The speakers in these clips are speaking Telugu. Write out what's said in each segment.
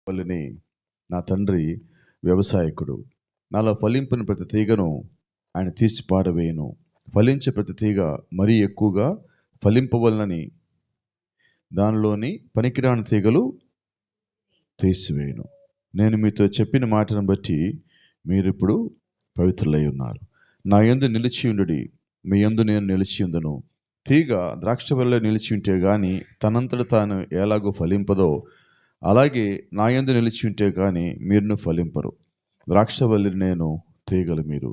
వల్లిని నా తండ్రి వ్యవసాయకుడు. నాలో ఫలింపుని ప్రతి తీగను ఆయన తీసి పారవేయను. ఫలించే ప్రతి తీగ మరీ ఎక్కువగా ఫలింపవలనని దానిలోని పనికిరాని తీగలు తీసివేయను. నేను మీతో చెప్పిన మాటను బట్టి మీరిప్పుడు పవిత్రులై ఉన్నారు. నా యందు నిలిచి ఉండుడి, మీ యందు నేను నిలిచి ఉందును. తీగ ద్రాక్షవల్లిలో నిలిచి ఉంటే గాని తనంతట తాను ఎలాగో ఫలింపదో, అలాగే నా యందు నిలిచి ఉంటే కానీ మీరును ఫలింపరు. ద్రాక్షవల్లి నేను, తీగలు మీరు.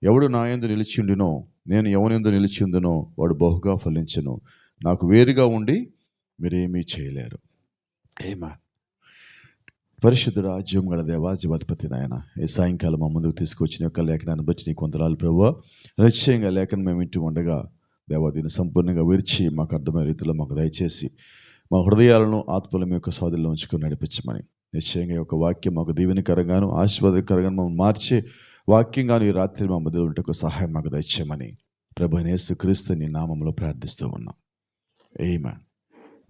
ఎవడు నా యందు నిలిచి ఉండినో, నేను ఎవనియందు నిలిచి ఉందునో వాడు బహుగా ఫలించెను. నాకు వేరుగా ఉండి మీరేమీ చేయలేరు. ఆమేన్. పరిశుద్ధుడా, జీవం గల దేవా, జీవాధిపతి నాయన, ఈ సాయంకాలం మా ముందుకు తీసుకొచ్చిన యొక్క లేఖనాన్ని బట్టి నీకు వందనాలు ప్రభువా. నిశ్చయంగా లేఖనం మేము ఇంటి ఉండగా దేవా దీన్ని సంపూర్ణంగా విరిచి మాకు అర్థమైన రీతిలో మాకు దయచేసి మా హృదయాలను ఆత్మల మీ యొక్క స్వాధీనంలో ఉంచుకొని నడిపించమని, నిశ్చయంగా ఈ యొక్క వాక్యం మాకు దీవెనకరంగాను ఆశీర్వాదకరంగాను మమ్మల్ని మార్చే వాక్యంగాను ఈ రాత్రి మా మధ్యలో ఉంటే సహాయం మాకు దయచేయమని ప్రభువైన యేసుక్రీస్తు నీ నామములో ప్రార్థిస్తూ ఉన్నాం. ఆమేన్.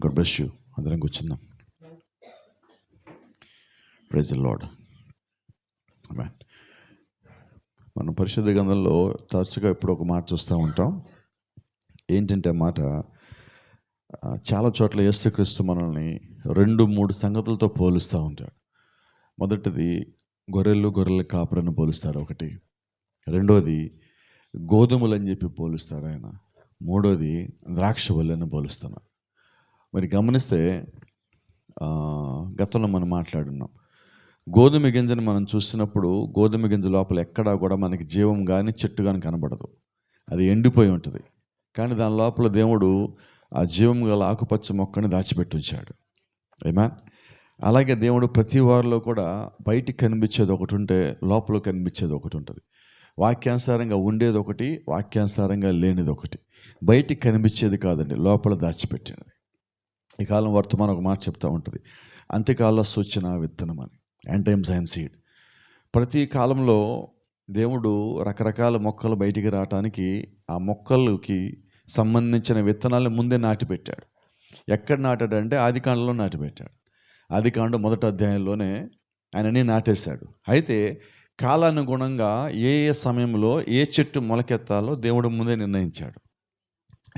God bless you. అందరం కూర్చుందాం. Praise the Lord. ఆమేన్. మనం పరిశుద్ధ గ్రంథంలో తరచుగా ఎప్పుడు ఒక మాట చూస్తూ ఉంటాం. ఏంటంటే మాట చాలా చోట్ల యేసుక్రీస్తు మనల్ని 2-3 సంగతులతో పోలుస్తూ ఉంటాడు. మొదటిది గొర్రెల కాపరిని పోలుస్తాడు ఒకటి. రెండోది గోధుమలు అని చెప్పి పోలుస్తాడు ఆయన. మూడోది ద్రాక్షవల్లిని పోలుస్తున్నాడు. మరి గమనిస్తే గతంలో మనం మాట్లాడున్నాం. గోధుమ గింజను మనం చూసినప్పుడు గోధుమ గింజ లోపల ఎక్కడా కూడా మనకి జీవం కానీ చెట్టు కానీ కనబడదు. అది ఎండిపోయి ఉంటుంది. కానీ దాని లోపల దేవుడు ఆ జీవం గల ఆకుపచ్చ మొక్కని దాచిపెట్టి ఉంచాడు. ఆమేన్. అలాగే దేవుడు ప్రతి వారిలో కూడా బయటికి కనిపించేది ఒకటి ఉంటే లోపల కనిపించేది ఒకటి ఉంటుంది. వాక్యానుసారంగా ఉండేది ఒకటి, వాక్యానుసారంగా లేనిది ఒకటి. బయటికి కనిపించేది కాదండి, లోపల దాచిపెట్టినది. ఈ కాలం వర్తమానం ఒక మాట చెప్తూ ఉంటుంది, అంత్యకాల సూచన విత్తనం అని. End time science seed. ప్రతి కాలంలో దేవుడు రకరకాల మొక్కలు బయటికి రావటానికి ఆ మొక్కలకి సంబంధించిన విత్తనాలను ముందే నాటిపెట్టాడు. ఎక్కడ నాటాడంటే ఆదికాండంలో నాటిపెట్టాడు. ఆదికాండం 1వ అధ్యాయంలోనే ఆయనని నాటేశాడు. అయితే కాలానుగుణంగా ఏ ఏ సమయంలో ఏ చెట్టు మొలకెత్తాలో దేవుడు ముందే నిర్ణయించాడు.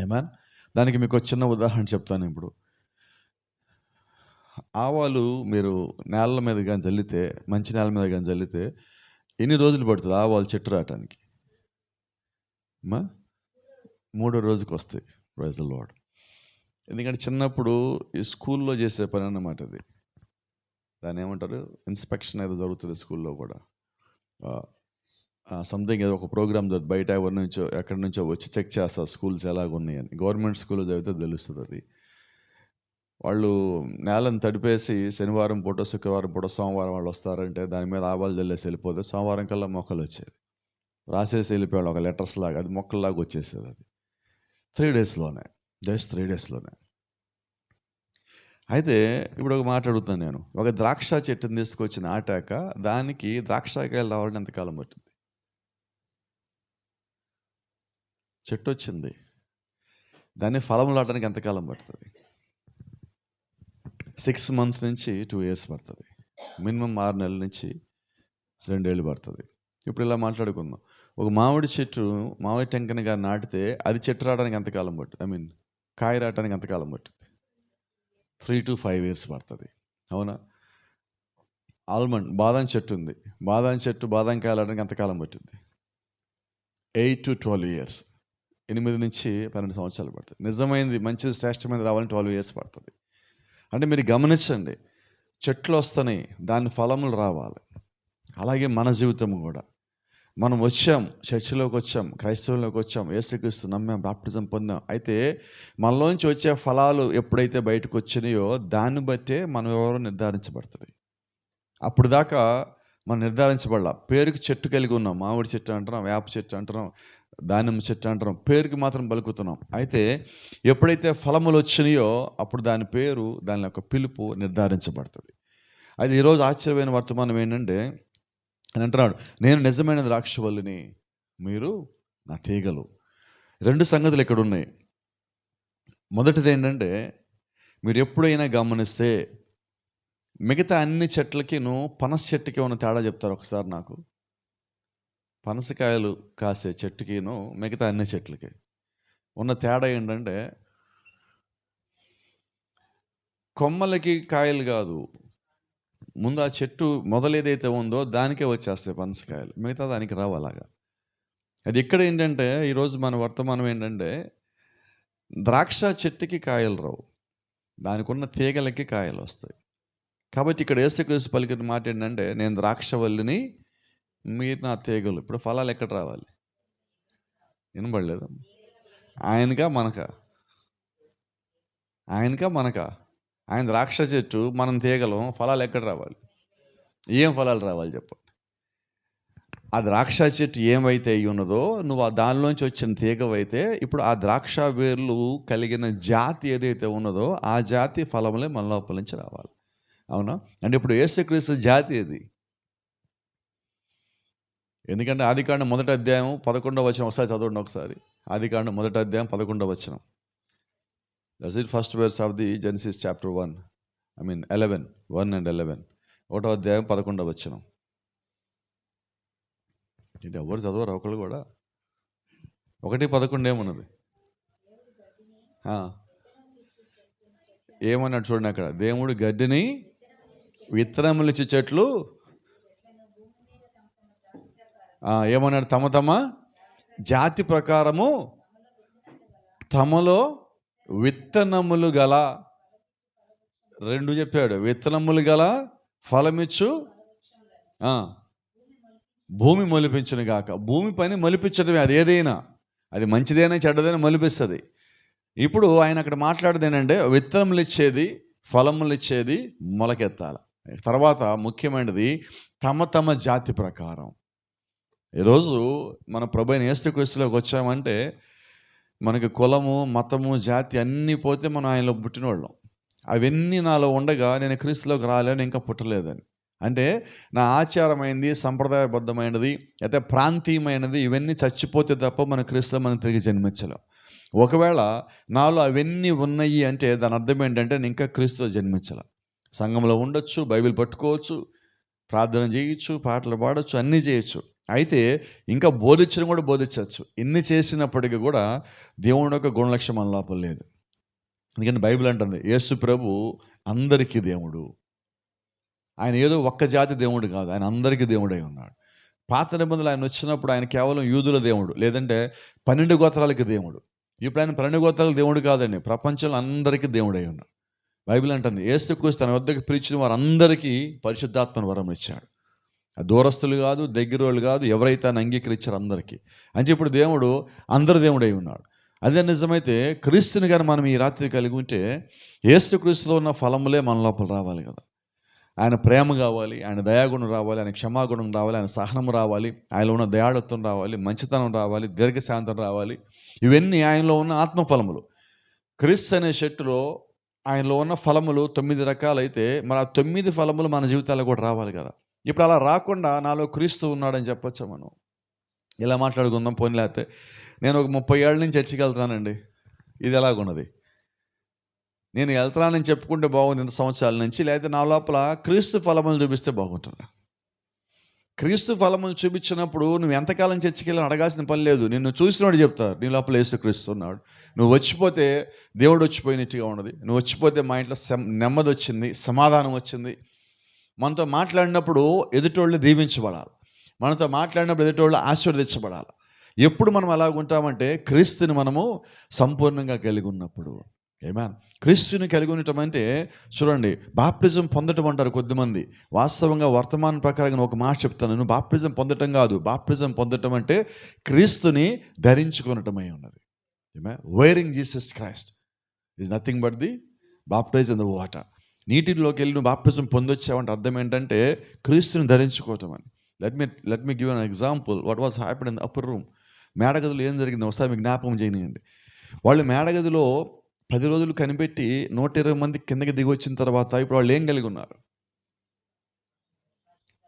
ఆమేన్. దానికి మీకు ఒక చిన్న ఉదాహరణ చెప్తాను. ఇప్పుడు ఆవాలు మీరు నేల మీద కానీ చల్లితే, మంచి నేల మీద కానీ చల్లితే ఎన్ని రోజులు పడుతుంది ఆవాలు చెట్టు రావటానికి? 3వ రోజుకి వస్తాయి. Praise the Lord. ఎందుకంటే చిన్నప్పుడు ఈ స్కూల్లో చేసే పని అన్నమాట అది. దాన్ని ఏమంటారు, ఇన్స్పెక్షన్ ఏదో జరుగుతుంది స్కూల్లో కూడా. సంథింగ్ ఏదో ఒక ప్రోగ్రామ్ బయట ఎవరి నుంచో ఎక్కడి నుంచో వచ్చి చెక్ చేస్తారు స్కూల్స్ ఎలాగున్నాయని. గవర్నమెంట్ స్కూల్లో చదివితే తెలుస్తుంది అది. వాళ్ళు నేలను తడిపేసి శనివారం పూట, శుక్రవారం పూట, సోమవారం వాళ్ళు వస్తారంటే దాని మీద ఆవాలు జల్లేసి వెళ్ళిపోతే సోమవారం కల్లా మొక్కలు వచ్చేది. రాసేసి వెళ్ళిపోయాడు ఒక లెటర్స్ లాగా, అది మొక్కల్లాగా వచ్చేసేది. అది 3 డేస్లోనే, జస్ట్ 3 డేస్లోనే. అయితే ఇప్పుడు ఒక మాట అడుగుతాను నేను. ఒక ద్రాక్ష చెట్టుని తీసుకొచ్చి నాటాక దానికి ద్రాక్షకాయలు రావాలని ఎంతకాలం పట్టింది? చెట్టు వచ్చింది, దాన్ని ఫలం రావడానికి ఎంతకాలం పడుతుంది? 6 months నుంచి 2 years పడుతుంది. మినిమం 6 నెలల నుంచి 2 ఏళ్ళు పడుతుంది. ఇప్పుడు ఇలా మాట్లాడుకుందాం. ఒక మామిడి చెట్టు, మామిడి టెంకనిగా నాటితే అది చెట్టు రావడానికి ఎంతకాలం పడుతుంది? కాయ రావడానికి ఎంతకాలం పడుతుంది? 3 to 5 years పడుతుంది. అవునా? ఆల్మండ్ బాదం చెట్టు ఉంది, బాదం కాయలు రావడానికి ఎంతకాలం పట్టింది? 8 to 12 years. 8 నుంచి 12 సంవత్సరాలు పడుతుంది. నిజమైనది, మంచిది, శ్రేష్టమైనది రావాలని 12 years పడుతుంది. అంటే మీరు గమనించండి, చెట్లు వస్తున్నాయి, దాని ఫలములు రావాలి. అలాగే మన జీవితం కూడా. మనం వచ్చాం, చర్చిలోకి వచ్చాం, క్రైస్తవులోకి వచ్చాం, యేసుక్రీస్తు నమ్మాం, బాప్టిజం పొందాం. అయితే మనలోంచి వచ్చే ఫలాలు ఎప్పుడైతే బయటకు వచ్చినాయో దాన్ని బట్టే మనం ఎవరో నిర్ధారించబడుతుంది. అప్పుడు దాకా మనం నిర్ధారించబడాల. పేరుకి చెట్టు కలిగి ఉన్నాం, మామిడి చెట్టు అంటున్నాం, వేప చెట్టు అంటున్నాం, దానిమ్మ చెట్టు అంటున్నాం, పేరుకి మాత్రం పలుకుతున్నాం. అయితే ఎప్పుడైతే ఫలములు వచ్చినాయో అప్పుడు దాని పేరు, దాని యొక్క పిలుపు నిర్ధారించబడుతుంది. అయితే ఈరోజు ఆశ్చర్యమైన వర్తమానం ఏంటంటే అని అంటున్నాడు, నేను నిజమైన ద్రాక్షవల్లిని, మీరు నా తీగలు. 2 సంగతులు ఇక్కడ ఉన్నాయి. మొదటిది ఏంటంటే, మీరు ఎప్పుడైనా గమనిస్తే మిగతా అన్ని చెట్లకిను పనస చెట్టుకి ఉన్న తేడా చెప్తారు ఒకసారి నాకు. పనసకాయలు కాసే చెట్టుకిను మిగతా అన్ని చెట్లకి ఉన్న తేడా ఏంటంటే, కొమ్మలకి కాయలు కాదు, ముందు ఆ చెట్టు మొదలు ఏదైతే ఉందో దానికే వచ్చేస్తాయి పనసకాయలు, మిగతా దానికి రావు అలాగా. అది ఇక్కడ ఏంటంటే, ఈరోజు మన వర్తమానం ఏంటంటే, ద్రాక్ష చెట్టుకి కాయలు రావు, దానికి ఉన్న తీగలకి కాయలు వస్తాయి. కాబట్టి ఇక్కడ యేసుక్రీస్తు పలికిన మాట ఏంటంటే, నేను ద్రాక్షవల్లిని, మీరు నా తీగలు. ఇప్పుడు ఫలాలు ఎక్కడ రావాలి? వినబడలేదు. ఆయనకా మనకా? ఆయనకా మనకా? ఆయన ద్రాక్ష చెట్టు, మనం తీగలం. ఫలాలు ఎక్కడ రావాలి? ఏం ఫలాలు రావాలి చెప్పండి? ఆ ద్రాక్ష చెట్టు ఏమైతే అయి ఉన్నదో, నువ్వు ఆ దానిలోంచి వచ్చిన తీగవైతే, ఇప్పుడు ఆ ద్రాక్ష వేర్లు కలిగిన జాతి ఏదైతే ఉన్నదో ఆ జాతి ఫలములే మన లోపల నుంచి రావాలి. అవునా? అంటే ఇప్పుడు యేసుక్రీస్తు జాతి ఇది. ఎందుకంటే ఆదికాండం 1వ అధ్యాయం 11వ వచనం ఒకసారి చదవండి. ఒకసారి ఆదికాండం 1వ అధ్యాయం 11వ వచనం. That's it, first verse of the Genesis chapter 1, I mean 11, 1 and 11. 1వ అధ్యాయం 11వ వచనం. ఇది ఎవరు చదవరు ఒకళ్ళు కూడా. 1:11 ఏమున్నది? ఏమన్నాడు చూడండి అక్కడ. దేవుడు గడ్డిని విత్తనములు ఇచ్చే చెట్లు ఏమన్నాడు? తమ తమ జాతి ప్రకారము తమలో విత్తనములు గల, 2 చెప్పాడు, విత్తనములు గల ఫలమిచ్చు భూమి మొలిపించును గాక. భూమి పని మొలిపించడమే, అది ఏదైనా, అది మంచిదైనా చెడ్డదైనా మొలిపిస్తుంది. ఇప్పుడు ఆయన అక్కడ మాట్లాడేది ఏంటంటే, విత్తనములు ఇచ్చేది, ఫలములు ఇచ్చేది మొలకెత్తాలి. తర్వాత ముఖ్యమైనది తమ తమ జాతి ప్రకారం. ఈరోజు మన ప్రభు అయిన యేసుక్రీస్తులోకి వచ్చామంటే, మనకి కులము, మతము, జాతి అన్నీ పోతే మనం ఆయనలో పుట్టినవాళ్ళం. అవన్నీ నాలో ఉండగా నేను క్రీస్తులోకి రాలేను, ఇంకా పుట్టలేదని. అంటే నా ఆచారమైనది, సంప్రదాయబద్ధమైనది, అయితే ప్రాంతీయమైనది, ఇవన్నీ చచ్చిపోతే తప్ప మన క్రీస్తులో మనం తిరిగి జన్మించలేం. ఒకవేళ నాలో అవన్నీ ఉన్నాయి అంటే దాని అర్థం ఏంటంటే నేను ఇంకా క్రీస్తులో జన్మించాల. సంఘంలో ఉండొచ్చు, బైబిల్ పట్టుకోవచ్చు, ప్రార్థన చేయొచ్చు, పాటలు పాడవచ్చు, అన్నీ చేయొచ్చు. అయితే ఇంకా బోధించడం కూడా బోధించవచ్చు. ఇన్ని చేసినప్పటికీ కూడా దేవుని యొక్క గుణలక్ష్యం మన లోపల లేదు. ఎందుకంటే బైబిల్ అంటుంది, యేసు ప్రభు అందరికీ దేవుడు. ఆయన ఏదో ఒక్క జాతి దేవుడు కాదు, ఆయన అందరికీ దేవుడై ఉన్నాడు. పాత నిబంధనలు ఆయన వచ్చినప్పుడు ఆయన కేవలం యూదుల దేవుడు, లేదంటే 12 గోత్రాలకి దేవుడు. ఇప్పుడు ఆయన 12 గోత్రాలకు దేవుడు కాదండి, ప్రపంచంలో అందరికీ దేవుడై ఉన్నాడు. బైబిల్ అంటుంది, యేసుక్రీస్తు తన వద్దకు పిలిచిన వారందరికీ పరిశుద్ధాత్మను వరం ఇచ్చాడు. దూరస్తులు కాదు, దగ్గర వాళ్ళు కాదు, ఎవరైతే ఆయన అంగీకరించారు అందరికీ. అంటే ఇప్పుడు దేవుడు అందరి దేవుడై ఉన్నాడు. అదే నిజమైతే క్రీస్తుని కానీ మనం ఈ రాత్రి కలిగి ఉంటే, యేసుక్రీస్తులో ఉన్న ఫలములే మన లోపల రావాలి కదా. ఆయన ప్రేమ కావాలి, ఆయన దయాగుణం రావాలి, ఆయన క్షమాగుణం రావాలి, ఆయన సహనం రావాలి, ఆయనలో ఉన్న దయాళత్వం రావాలి, మంచితనం రావాలి, దీర్ఘశాంతం రావాలి. ఇవన్నీ ఆయనలో ఉన్న ఆత్మఫలములు. క్రీస్తు అనే చెట్టులో ఆయనలో ఉన్న ఫలములు 9 రకాలైతే, మరి ఆ 9 ఫలములు మన జీవితాల్లో కూడా రావాలి కదా. ఇప్పుడు అలా రాకుండా నాలో క్రీస్తు ఉన్నాడని చెప్పొచ్చా మనం? ఇలా మాట్లాడుకుందాం. పోనీ లేకపోతే నేను ఒక 30 ఏళ్ళ నుంచి చర్చికి వెళ్తానండి, ఇది ఎలాగున్నది? నేను వెళ్తానని చెప్పుకుంటే బాగుంది ఇంత సంవత్సరాల నుంచి, లేకపోతే నా లోపల క్రీస్తు ఫలములు చూపిస్తే బాగుంటుంది. క్రీస్తు ఫలములు చూపించినప్పుడు నువ్వు ఎంతకాలం చర్చికి వెళ్ళి అడగాల్సిన పని లేదు. నిన్ను చూసినోడు చెప్తారు నీ లోపల యేసుక్రీస్తు ఉన్నాడు. నువ్వు వచ్చిపోతే దేవుడు వచ్చిపోయినట్టుగా ఉన్నది. నువ్వు వచ్చిపోతే మా ఇంట్లో నెమ్మది వచ్చింది, సమాధానం వచ్చింది. మనతో మాట్లాడినప్పుడు ఎదుటోళ్ళు దీవించబడాలి, మనతో మాట్లాడినప్పుడు ఎదుటోళ్ళు ఆశీర్వదించబడాలి. ఎప్పుడు మనం అలాగుంటామంటే క్రీస్తుని మనము సంపూర్ణంగా కలిగి ఉన్నప్పుడు. ఆమేన్. క్రీస్తుని కలిగి ఉండటం అంటే చూడండి, బాప్టిజం పొందటం అంటారు కొద్దిమంది. వాస్తవంగా వర్తమానం ప్రకారంగా ఒక మాట చెప్తాను, నువ్వు బాప్టిజం పొందటం కాదు. బాప్టిజం పొందటం అంటే క్రీస్తుని ధరించుకొనటమై ఉన్నది. Amen. Wearing Jesus Christ is nothing but the baptize in the water. నీటిలోకి వెళ్ళి నువ్వు బాప్టిజం పొందొచ్చావంటే అర్థం ఏంటంటే క్రీస్తుని ధరించుకోవటం అని. Let me give an example what was happen in the upper room. మేడగదిలో ఏం జరిగింది ఒకసారి మీకు జ్ఞాపకం చేయనియండి. వాళ్ళు మేడగదిలో 10 రోజులు కనిపెట్టి 120 మంది కిందకి దిగి వచ్చిన తర్వాత ఇప్పుడు వాళ్ళు ఏం కలిగి ఉన్నారు?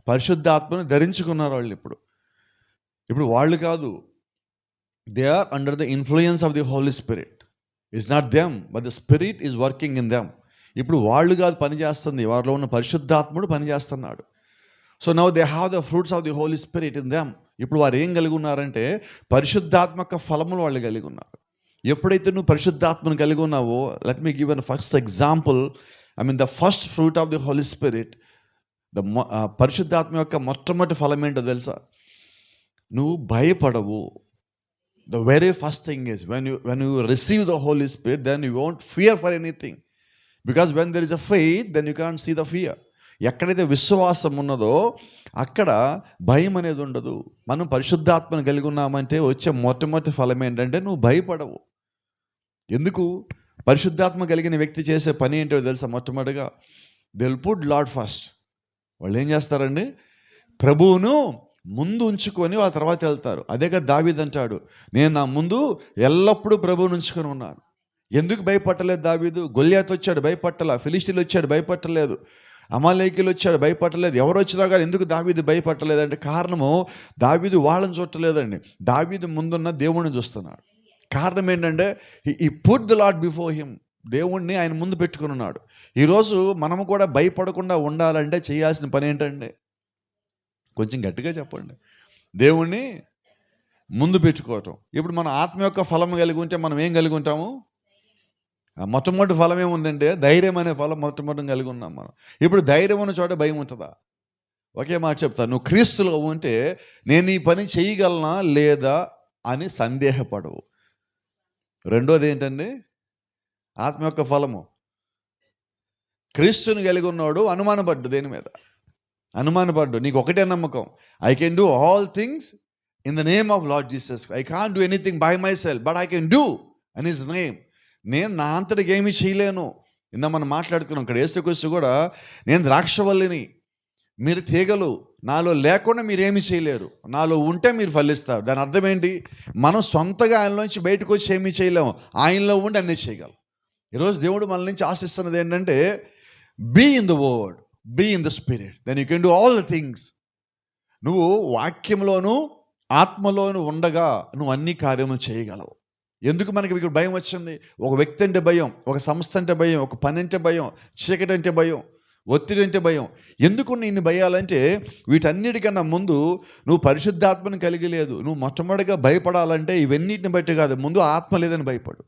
పరిశుద్ధాత్మను ధరించుకున్నారు వాళ్ళు. ఇప్పుడు వాళ్ళు కాదు, they are under the influence of the Holy Spirit. It's not them but the spirit is working in them. ఇప్పుడు వాళ్ళు కాదు పని చేస్తుంది, వారిలో ఉన్న పరిశుద్ధాత్ముడు పని చేస్తున్నాడు. So now they have the fruits of the Holy Spirit in them. ఇప్పుడు వారు ఏం కలిగి ఉన్నారంటే పరిశుద్ధాత్మక ఫలములు వాళ్ళు కలిగి ఉన్నారు. ఎప్పుడైతే నువ్వు పరిశుద్ధాత్మను కలిగి ఉన్నావో, let me give an first example. The first fruit of the Holy Spirit, పరిశుద్ధాత్మ యొక్క మొట్టమొదటి ఫలం ఏంటో తెలుసా? నువ్వు భయపడవు. The very first thing is when you receive the Holy Spirit, then you won't fear for anything, because when there is a faith, then you can't see the fear. ఎక్కడైతే విశ్వాసం ఉన్నదో అక్కడ భయం అనేది ఉండదు. మనం పరిశుద్ధాత్మను కలిగి ఉన్నామంటే వచ్చే మొట్టమొదటి ఫలం ఏంటంటే నువ్వు భయపడవు. ఎందుకు? పరిశుద్ధాత్మ కలిగిన వ్యక్తి చేసే పని ఏంటో తెలుసా? మొట్టమొదటిగా they will put lord first. వాళ్ళు ఏం చేస్తారండి? ప్రభువును ముందు ఉంచుకొని వాళ్ళ తర్వాత వెళ్తారు. అదే కదా దావీదు అంటాడు, నేను నా ముందు ఎల్లప్పుడూ ప్రభువును ఉంచుకొని ఉన్నాను. ఎందుకు భయపట్టలేదు దావీదు? గొల్యాతు వచ్చాడు, భయపట్టలే. ఫిలిష్తీయులు వచ్చాడు, భయపట్టలేదు. అమాలేకీయులు వచ్చాడు, భయపట్టలేదు. ఎవరు వచ్చినా కానీ ఎందుకు దావీదు భయపట్టలేదంటే కారణము దావీదు వాళ్ళని చూడలేదండి, దావీదు ముందున్న దేవుణ్ణి చూస్తున్నాడు. కారణం ఏంటంటే ఈ put the lord before him. దేవుణ్ణి ఆయన ముందు పెట్టుకుని ఉన్నాడు. ఈరోజు మనము కూడా భయపడకుండా ఉండాలంటే చేయాల్సిన పని ఏంటండి? కొంచెం గట్టిగా చెప్పండి. దేవుణ్ణి ముందు పెట్టుకోవటం. ఇప్పుడు మన ఆత్మ యొక్క ఫలం కలిగి ఉంటే మనం ఏం కలిగి ఉంటాము? మొట్టమొదటి ఫలం ఏముందంటే ధైర్యం అనే ఫలం మొట్టమొదటి కలిగి ఉన్నాం మనం. ఇప్పుడు ధైర్యం ఉన్న చోట భయం ఉంటుందా? ఒకే మాట చెప్తా, నువ్వు క్రీస్తులో ఉంటే నేను ఈ పని చేయగలనా లేదా అని సందేహపడవు. రెండోది ఏంటండి? ఆత్మ యొక్క ఫలము. క్రీస్తుని కలిగి ఉన్నాడు అనుమానపడ్డు. దేని మీద అనుమానపడ్డు? నీకు ఒకటే నమ్మకం, I can do all things in the name of lord Jesus. I can't do anything by my self, but I can do in his name. నేను నా అంతటికి ఏమీ చేయలేను. ఇందా మనం మాట్లాడుతున్నాం ఇక్కడ, యేసుక్రీస్తు కూడా నేను ద్రాక్షవల్లిని, మీరు తీగలు, నాలో లేకుండా మీరేమీ చేయలేరు, నాలో ఉంటే మీరు ఫలిస్తారు. దాని అర్థం ఏంటి? మనం సొంతగా ఆయనలోంచి బయటకు వచ్చి ఏమీ చేయలేము, ఆయనలో ఉండి అన్నీ చేయగలం. ఈరోజు దేవుడు మన నుంచి ఆశిస్తున్నది ఏంటంటే be in the word, be in the spirit, then you can do all the things. నువ్వు వాక్యంలోను ఆత్మలోను ఉండగా నువ్వు అన్ని కార్యములు చేయగలవు. ఎందుకు మనకి ఇక్కడ భయం వచ్చింది? ఒక వ్యక్తి అంటే భయం, ఒక సంస్థ అంటే భయం, ఒక పని అంటే భయం, చీకటి అంటే భయం, ఒత్తిడి అంటే భయం. ఎందుకు నిన్ను భయాలంటే వీటన్నిటికన్నా ముందు నువ్వు పరిశుద్ధాత్మను కలిగి లేదు. నువ్వు మొట్టమొదటిగా భయపడాలంటే ఇవన్నిటిని బట్టి కాదు, ముందు ఆత్మ లేదని భయపడు.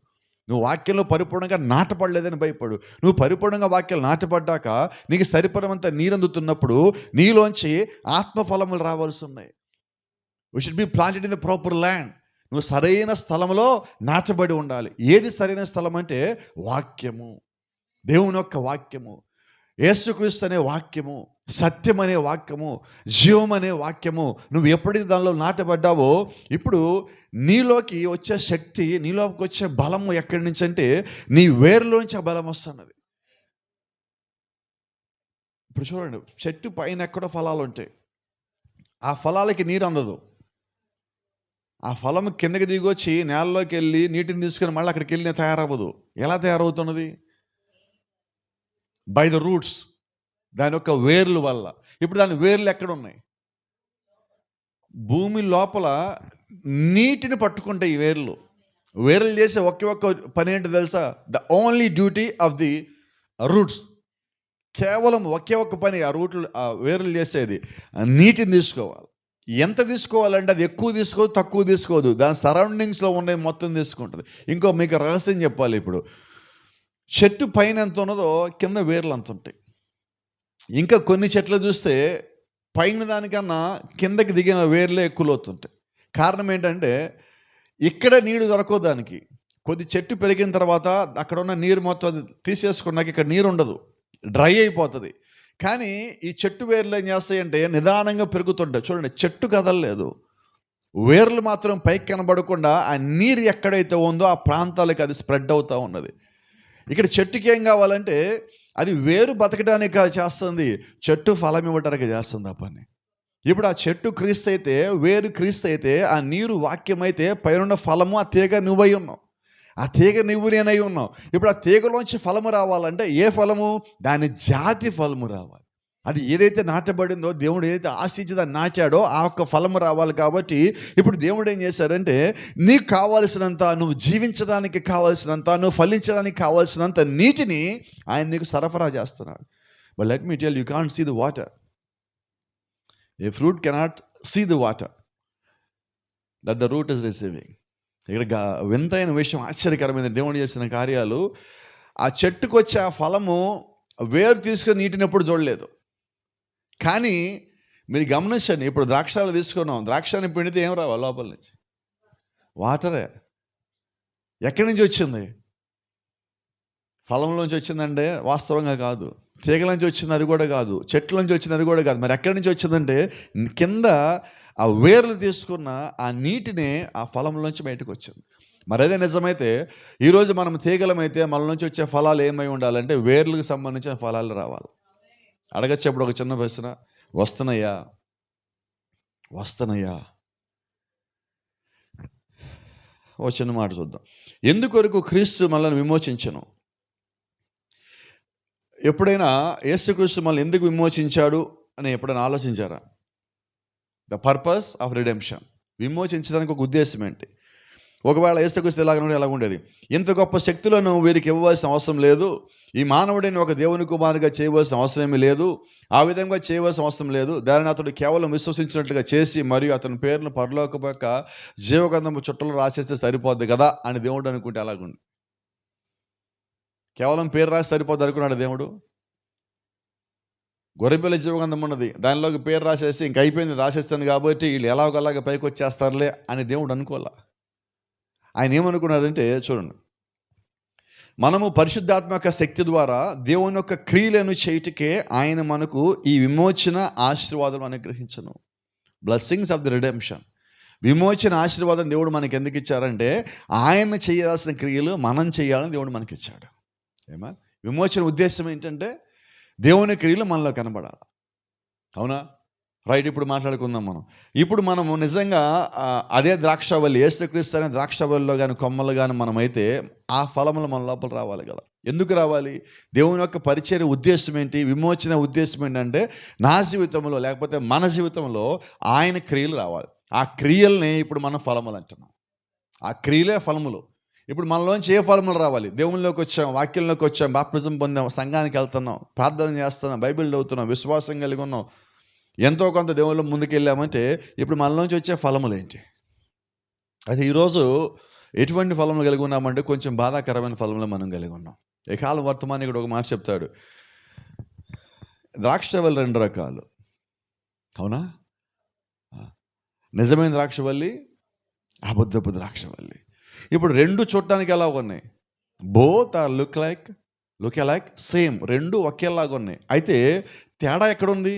నువ్వు వాక్యంలో పరిపూర్ణంగా నాటపడలేదని భయపడు. నువ్వు పరిపూర్ణంగా వాక్యాలు నాటపడ్డాక నీకు సరిపడమంత నీరందుతున్నప్పుడు నీలోంచి ఆత్మఫలములు రావాల్సి ఉన్నాయి. We should be planted in the proper land. నువ్వు సరైన స్థలంలో నాటబడి ఉండాలి. ఏది సరైన స్థలం అంటే వాక్యము, దేవుని యొక్క వాక్యము, యేసుక్రీస్తు అనే వాక్యము, సత్యం అనే వాక్యము, జీవం అనే వాక్యము. నువ్వు ఎప్పుడైతే దానిలో నాటబడ్డావో ఇప్పుడు నీలోకి వచ్చే శక్తి, నీలోకి వచ్చే బలము ఎక్కడి నుంచి అంటే నీ వేరులోంచి ఆ బలం వస్తున్నది. ఇప్పుడు చూడండి, చెట్టు పైన ఎక్కడో ఫలాలు ఉంటాయి, ఆ ఫలాలకి నీరు అందదు. ఆ ఫలం కిందకి దిగొచ్చి నేలలోకి వెళ్ళి నీటిని తీసుకొని మళ్ళీ అక్కడికి వెళ్ళి తయారవ్వదు. ఎలా తయారవుతున్నది? బై ద రూట్స్, దాని యొక్క వేర్ల వల్ల. ఇప్పుడు దాని వేర్లు ఎక్కడ ఉన్నాయి? భూమి లోపల నీటిని పట్టుకుంటాయి ఈ వేర్లు. వేర్లు చేసే ఒక్క పని ఏంటో తెలుసా? The only duty of the roots, కేవలం ఒకే ఒక్క పని ఆ రూట్లు, ఆ వేర్లు చేసేది నీటిని తీసుకోవాలి. ఎంత తీసుకోవాలంటే అది ఎక్కువ తీసుకోదు, తక్కువ తీసుకోదు, దాని సరౌండింగ్స్లో ఉండే మొత్తం తీసుకుంటుంది. ఇంకో మీకు రహస్యం చెప్పాలి. ఇప్పుడు చెట్టు పైన ఎంత ఉన్నదో కింద వేర్లు అంత ఉంటాయి. ఇంకా కొన్ని చెట్లు చూస్తే పైన దానికన్నా కిందకి దిగిన వేర్లే ఎక్కువ లోతుంటాయి. కారణం ఏంటంటే ఇక్కడ నీరు దొరకదు దానికి. కొద్ది చెట్టు పెరిగిన తర్వాత అక్కడ ఉన్న నీరు మొత్తం తీసేసుకున్నాక ఇక్కడ నీరు ఉండదు, డ్రై అయిపోతుంది. కానీ ఈ చెట్టు వేర్లు ఏం చేస్తాయంటే నిదానంగా పెరుగుతుంటాయి. చూడండి, చెట్టు కదలలేదు, వేర్లు మాత్రం పైకి కనబడకుండా ఆ నీరు ఎక్కడైతే ఉందో ఆ ప్రాంతాలకు అది స్ప్రెడ్ అవుతూ ఉన్నది. ఇక్కడ చెట్టుకి ఏం కావాలంటే అది వేరు బతకడానికి చేస్తుంది, చెట్టు ఫలం ఇవ్వడానికి చేస్తుంది ఆ పని. ఇప్పుడు ఆ చెట్టు క్రీస్తు అయితే, వేరు క్రీస్తు అయితే, ఆ నీరు వాక్యం అయితే, పైన ఫలము ఆ తీగ నువ్వై ఉన్నావు, ఆ తీగ నువ్వు నేనై ఉన్నావు. ఇప్పుడు ఆ తీగలోంచి ఫలము రావాలంటే ఏ ఫలము? దాని జాతి ఫలము రావాలి. అది ఏదైతే నాటబడిందో, దేవుడు ఏదైతే ఆశించి దాన్ని నాటాడో ఆ ఒక్క ఫలము రావాలి. కాబట్టి ఇప్పుడు దేవుడు ఏం చేశారంటే, నీకు కావాల్సినంత, నువ్వు జీవించడానికి కావాల్సినంత, నువ్వు ఫలించడానికి కావాల్సినంత నీటిని ఆయన నీకు సరఫరా చేస్తున్నాడు. But let me tell, you can't see the water. A fruit cannot see the water that the root is receiving. ఇక్కడ వింతైన విషయం, ఆశ్చర్యకరమైన దేవుడు చేసిన కార్యాలు. ఆ చెట్టుకు వచ్చే ఆ ఫలము వేరు తీసుకొని నీటిని ఎప్పుడు చూడలేదు. కానీ మీరు గమనించండి, ఇప్పుడు ద్రాక్షాలు తీసుకున్నాం, ద్రాక్షాన్ని పిండితే ఏం రావాలి లోపల నుంచి? వాటరే. ఎక్కడి నుంచి వచ్చింది? ఫలంలోంచి వచ్చిందంటే వాస్తవంగా కాదు. తీగల నుంచి వచ్చింది అది కూడా కాదు. చెట్ల నుంచి వచ్చింది అది కూడా కాదు. మరి ఎక్కడి నుంచి వచ్చిందంటే కింద ఆ వేర్లు తీసుకున్న ఆ నీటినే ఆ ఫలంలోంచి బయటకు వచ్చింది. మరి అదే నిజమైతే ఈరోజు మనం తీగలమైతే మన నుంచి వచ్చే ఫలాలు ఏమై ఉండాలంటే వేర్లకు సంబంధించిన ఫలాలు రావాలి. అడగచ్చు అప్పుడు ఒక చిన్న ప్రశ్న, వస్తున్నాయా? వస్తున్నాయా? ఓ చిన్న మాట చూద్దాం. ఎందుకొరకు క్రీస్తు మనల్ని విమోచించను? ఎప్పుడైనా యేసుక్రీస్తు మనల్ని ఎందుకు విమోచించాడు అని ఎప్పుడైనా ఆలోచించారా? The purpose of redemption. విమోచించడానికి ఒక ఉద్దేశం ఏంటి? ఒకవేళ యేసుక్రీస్తు ఎలాగ ఉండేది, ఇంత గొప్ప శక్తులను వీరికి ఇవ్వవలసిన అవసరం లేదు, ఈ మానవుడిని ఒక దేవుని కుమారుగా చేయవలసిన అవసరం ఏమీ లేదు, ఆ విధంగా చేయవలసిన అవసరం లేదు, దానిని అతడు కేవలం విశ్వసించినట్లుగా చేసి మరియు అతని పేరును పరలోక పక్క జీవగ్రంథము చుట్టలు రాసేస్తే సరిపోద్ది కదా అని దేవుడు అనుకుంటే అలాగుంది. కేవలం పేరు రాసి సరిపోద్ది అనుకున్నాడు దేవుడు? గొర్రెపిల్ల జీవగ్రంథం ఉన్నది, దానిలోకి పేరు రాసేసి ఇంక అయిపోయింది, రాసేస్తాను కాబట్టి వీళ్ళు ఎలాగోలాగా పైకి వచ్చేస్తారులే అని దేవుడు అనుకోలే. ఆయన ఏమనుకున్నాడంటే, చూడండి, మనము పరిశుద్ధాత్మక శక్తి ద్వారా దేవుని యొక్క క్రియలను చేయుటకే ఆయన మనకు ఈ విమోచన ఆశీర్వాదం అనుగ్రహించను. Blessings of the redemption. విమోచన ఆశీర్వాదం దేవుడు మనకి ఎందుకు ఇచ్చారంటే, ఆయన చేయాల్సిన క్రియలు మనం చేయాలని దేవుడు మనకి ఇచ్చాడు. ఏమా విమోచన ఉద్దేశం ఏంటంటే దేవుని క్రియలు మనలో కనబడాలి. అవునా? రైట్. ఇప్పుడు మాట్లాడుకుందాం మనం. ఇప్పుడు మనము నిజంగా అదే ద్రాక్షవల్లి, యేసుక్రీస్తు అనే ద్రాక్షవల్లిలో కానీ కొమ్మలు కానీ మనమైతే ఆ ఫలములు మన లోపల రావాలి కదా. ఎందుకు రావాలి? దేవుని యొక్క పరిచర్య ఉద్దేశం ఏంటి? విమోచన ఉద్దేశం ఏంటంటే నా జీవితంలో లేకపోతే మన జీవితంలో ఆయన క్రియలు రావాలి. ఆ క్రియల్ని ఇప్పుడు మనం ఫలములు అంటున్నాం. ఆ క్రియలే ఫలములు. ఇప్పుడు మనలోంచి ఏ ఫలములు రావాలి? దేవునిలోకి వచ్చాం, వాక్యంలోకి వచ్చాం, బాప్తిజం పొందాం, సంఘానికి వెళ్తున్నాం, ప్రార్థన చేస్తున్నాం, బైబిల్ చదువుతున్నాం, విశ్వాసం కలిగి ఉన్నాం, ఎంతో కొంత దేవుళ్ళు ముందుకెళ్ళామంటే ఇప్పుడు మనలోంచి వచ్చే ఫలములు ఏంటి? అయితే ఈరోజు ఎటువంటి ఫలములు కలిగి ఉన్నామంటే కొంచెం బాధాకరమైన ఫలములు మనం కలిగి ఉన్నాం. ఈ కాలం వర్తమానికుడు ఒక మాట చెప్తాడు, ద్రాక్షవల్లి రెండు రకాలు. అవునా? నిజమైన ద్రాక్షవల్లి, అబద్ధపు ద్రాక్షవల్లి. ఇప్పుడు రెండు చూడటానికి ఎలా ఉన్నాయి? Both are look like same. రెండు ఒకేలాగా ఉన్నాయి. అయితే తేడా ఎక్కడుంది?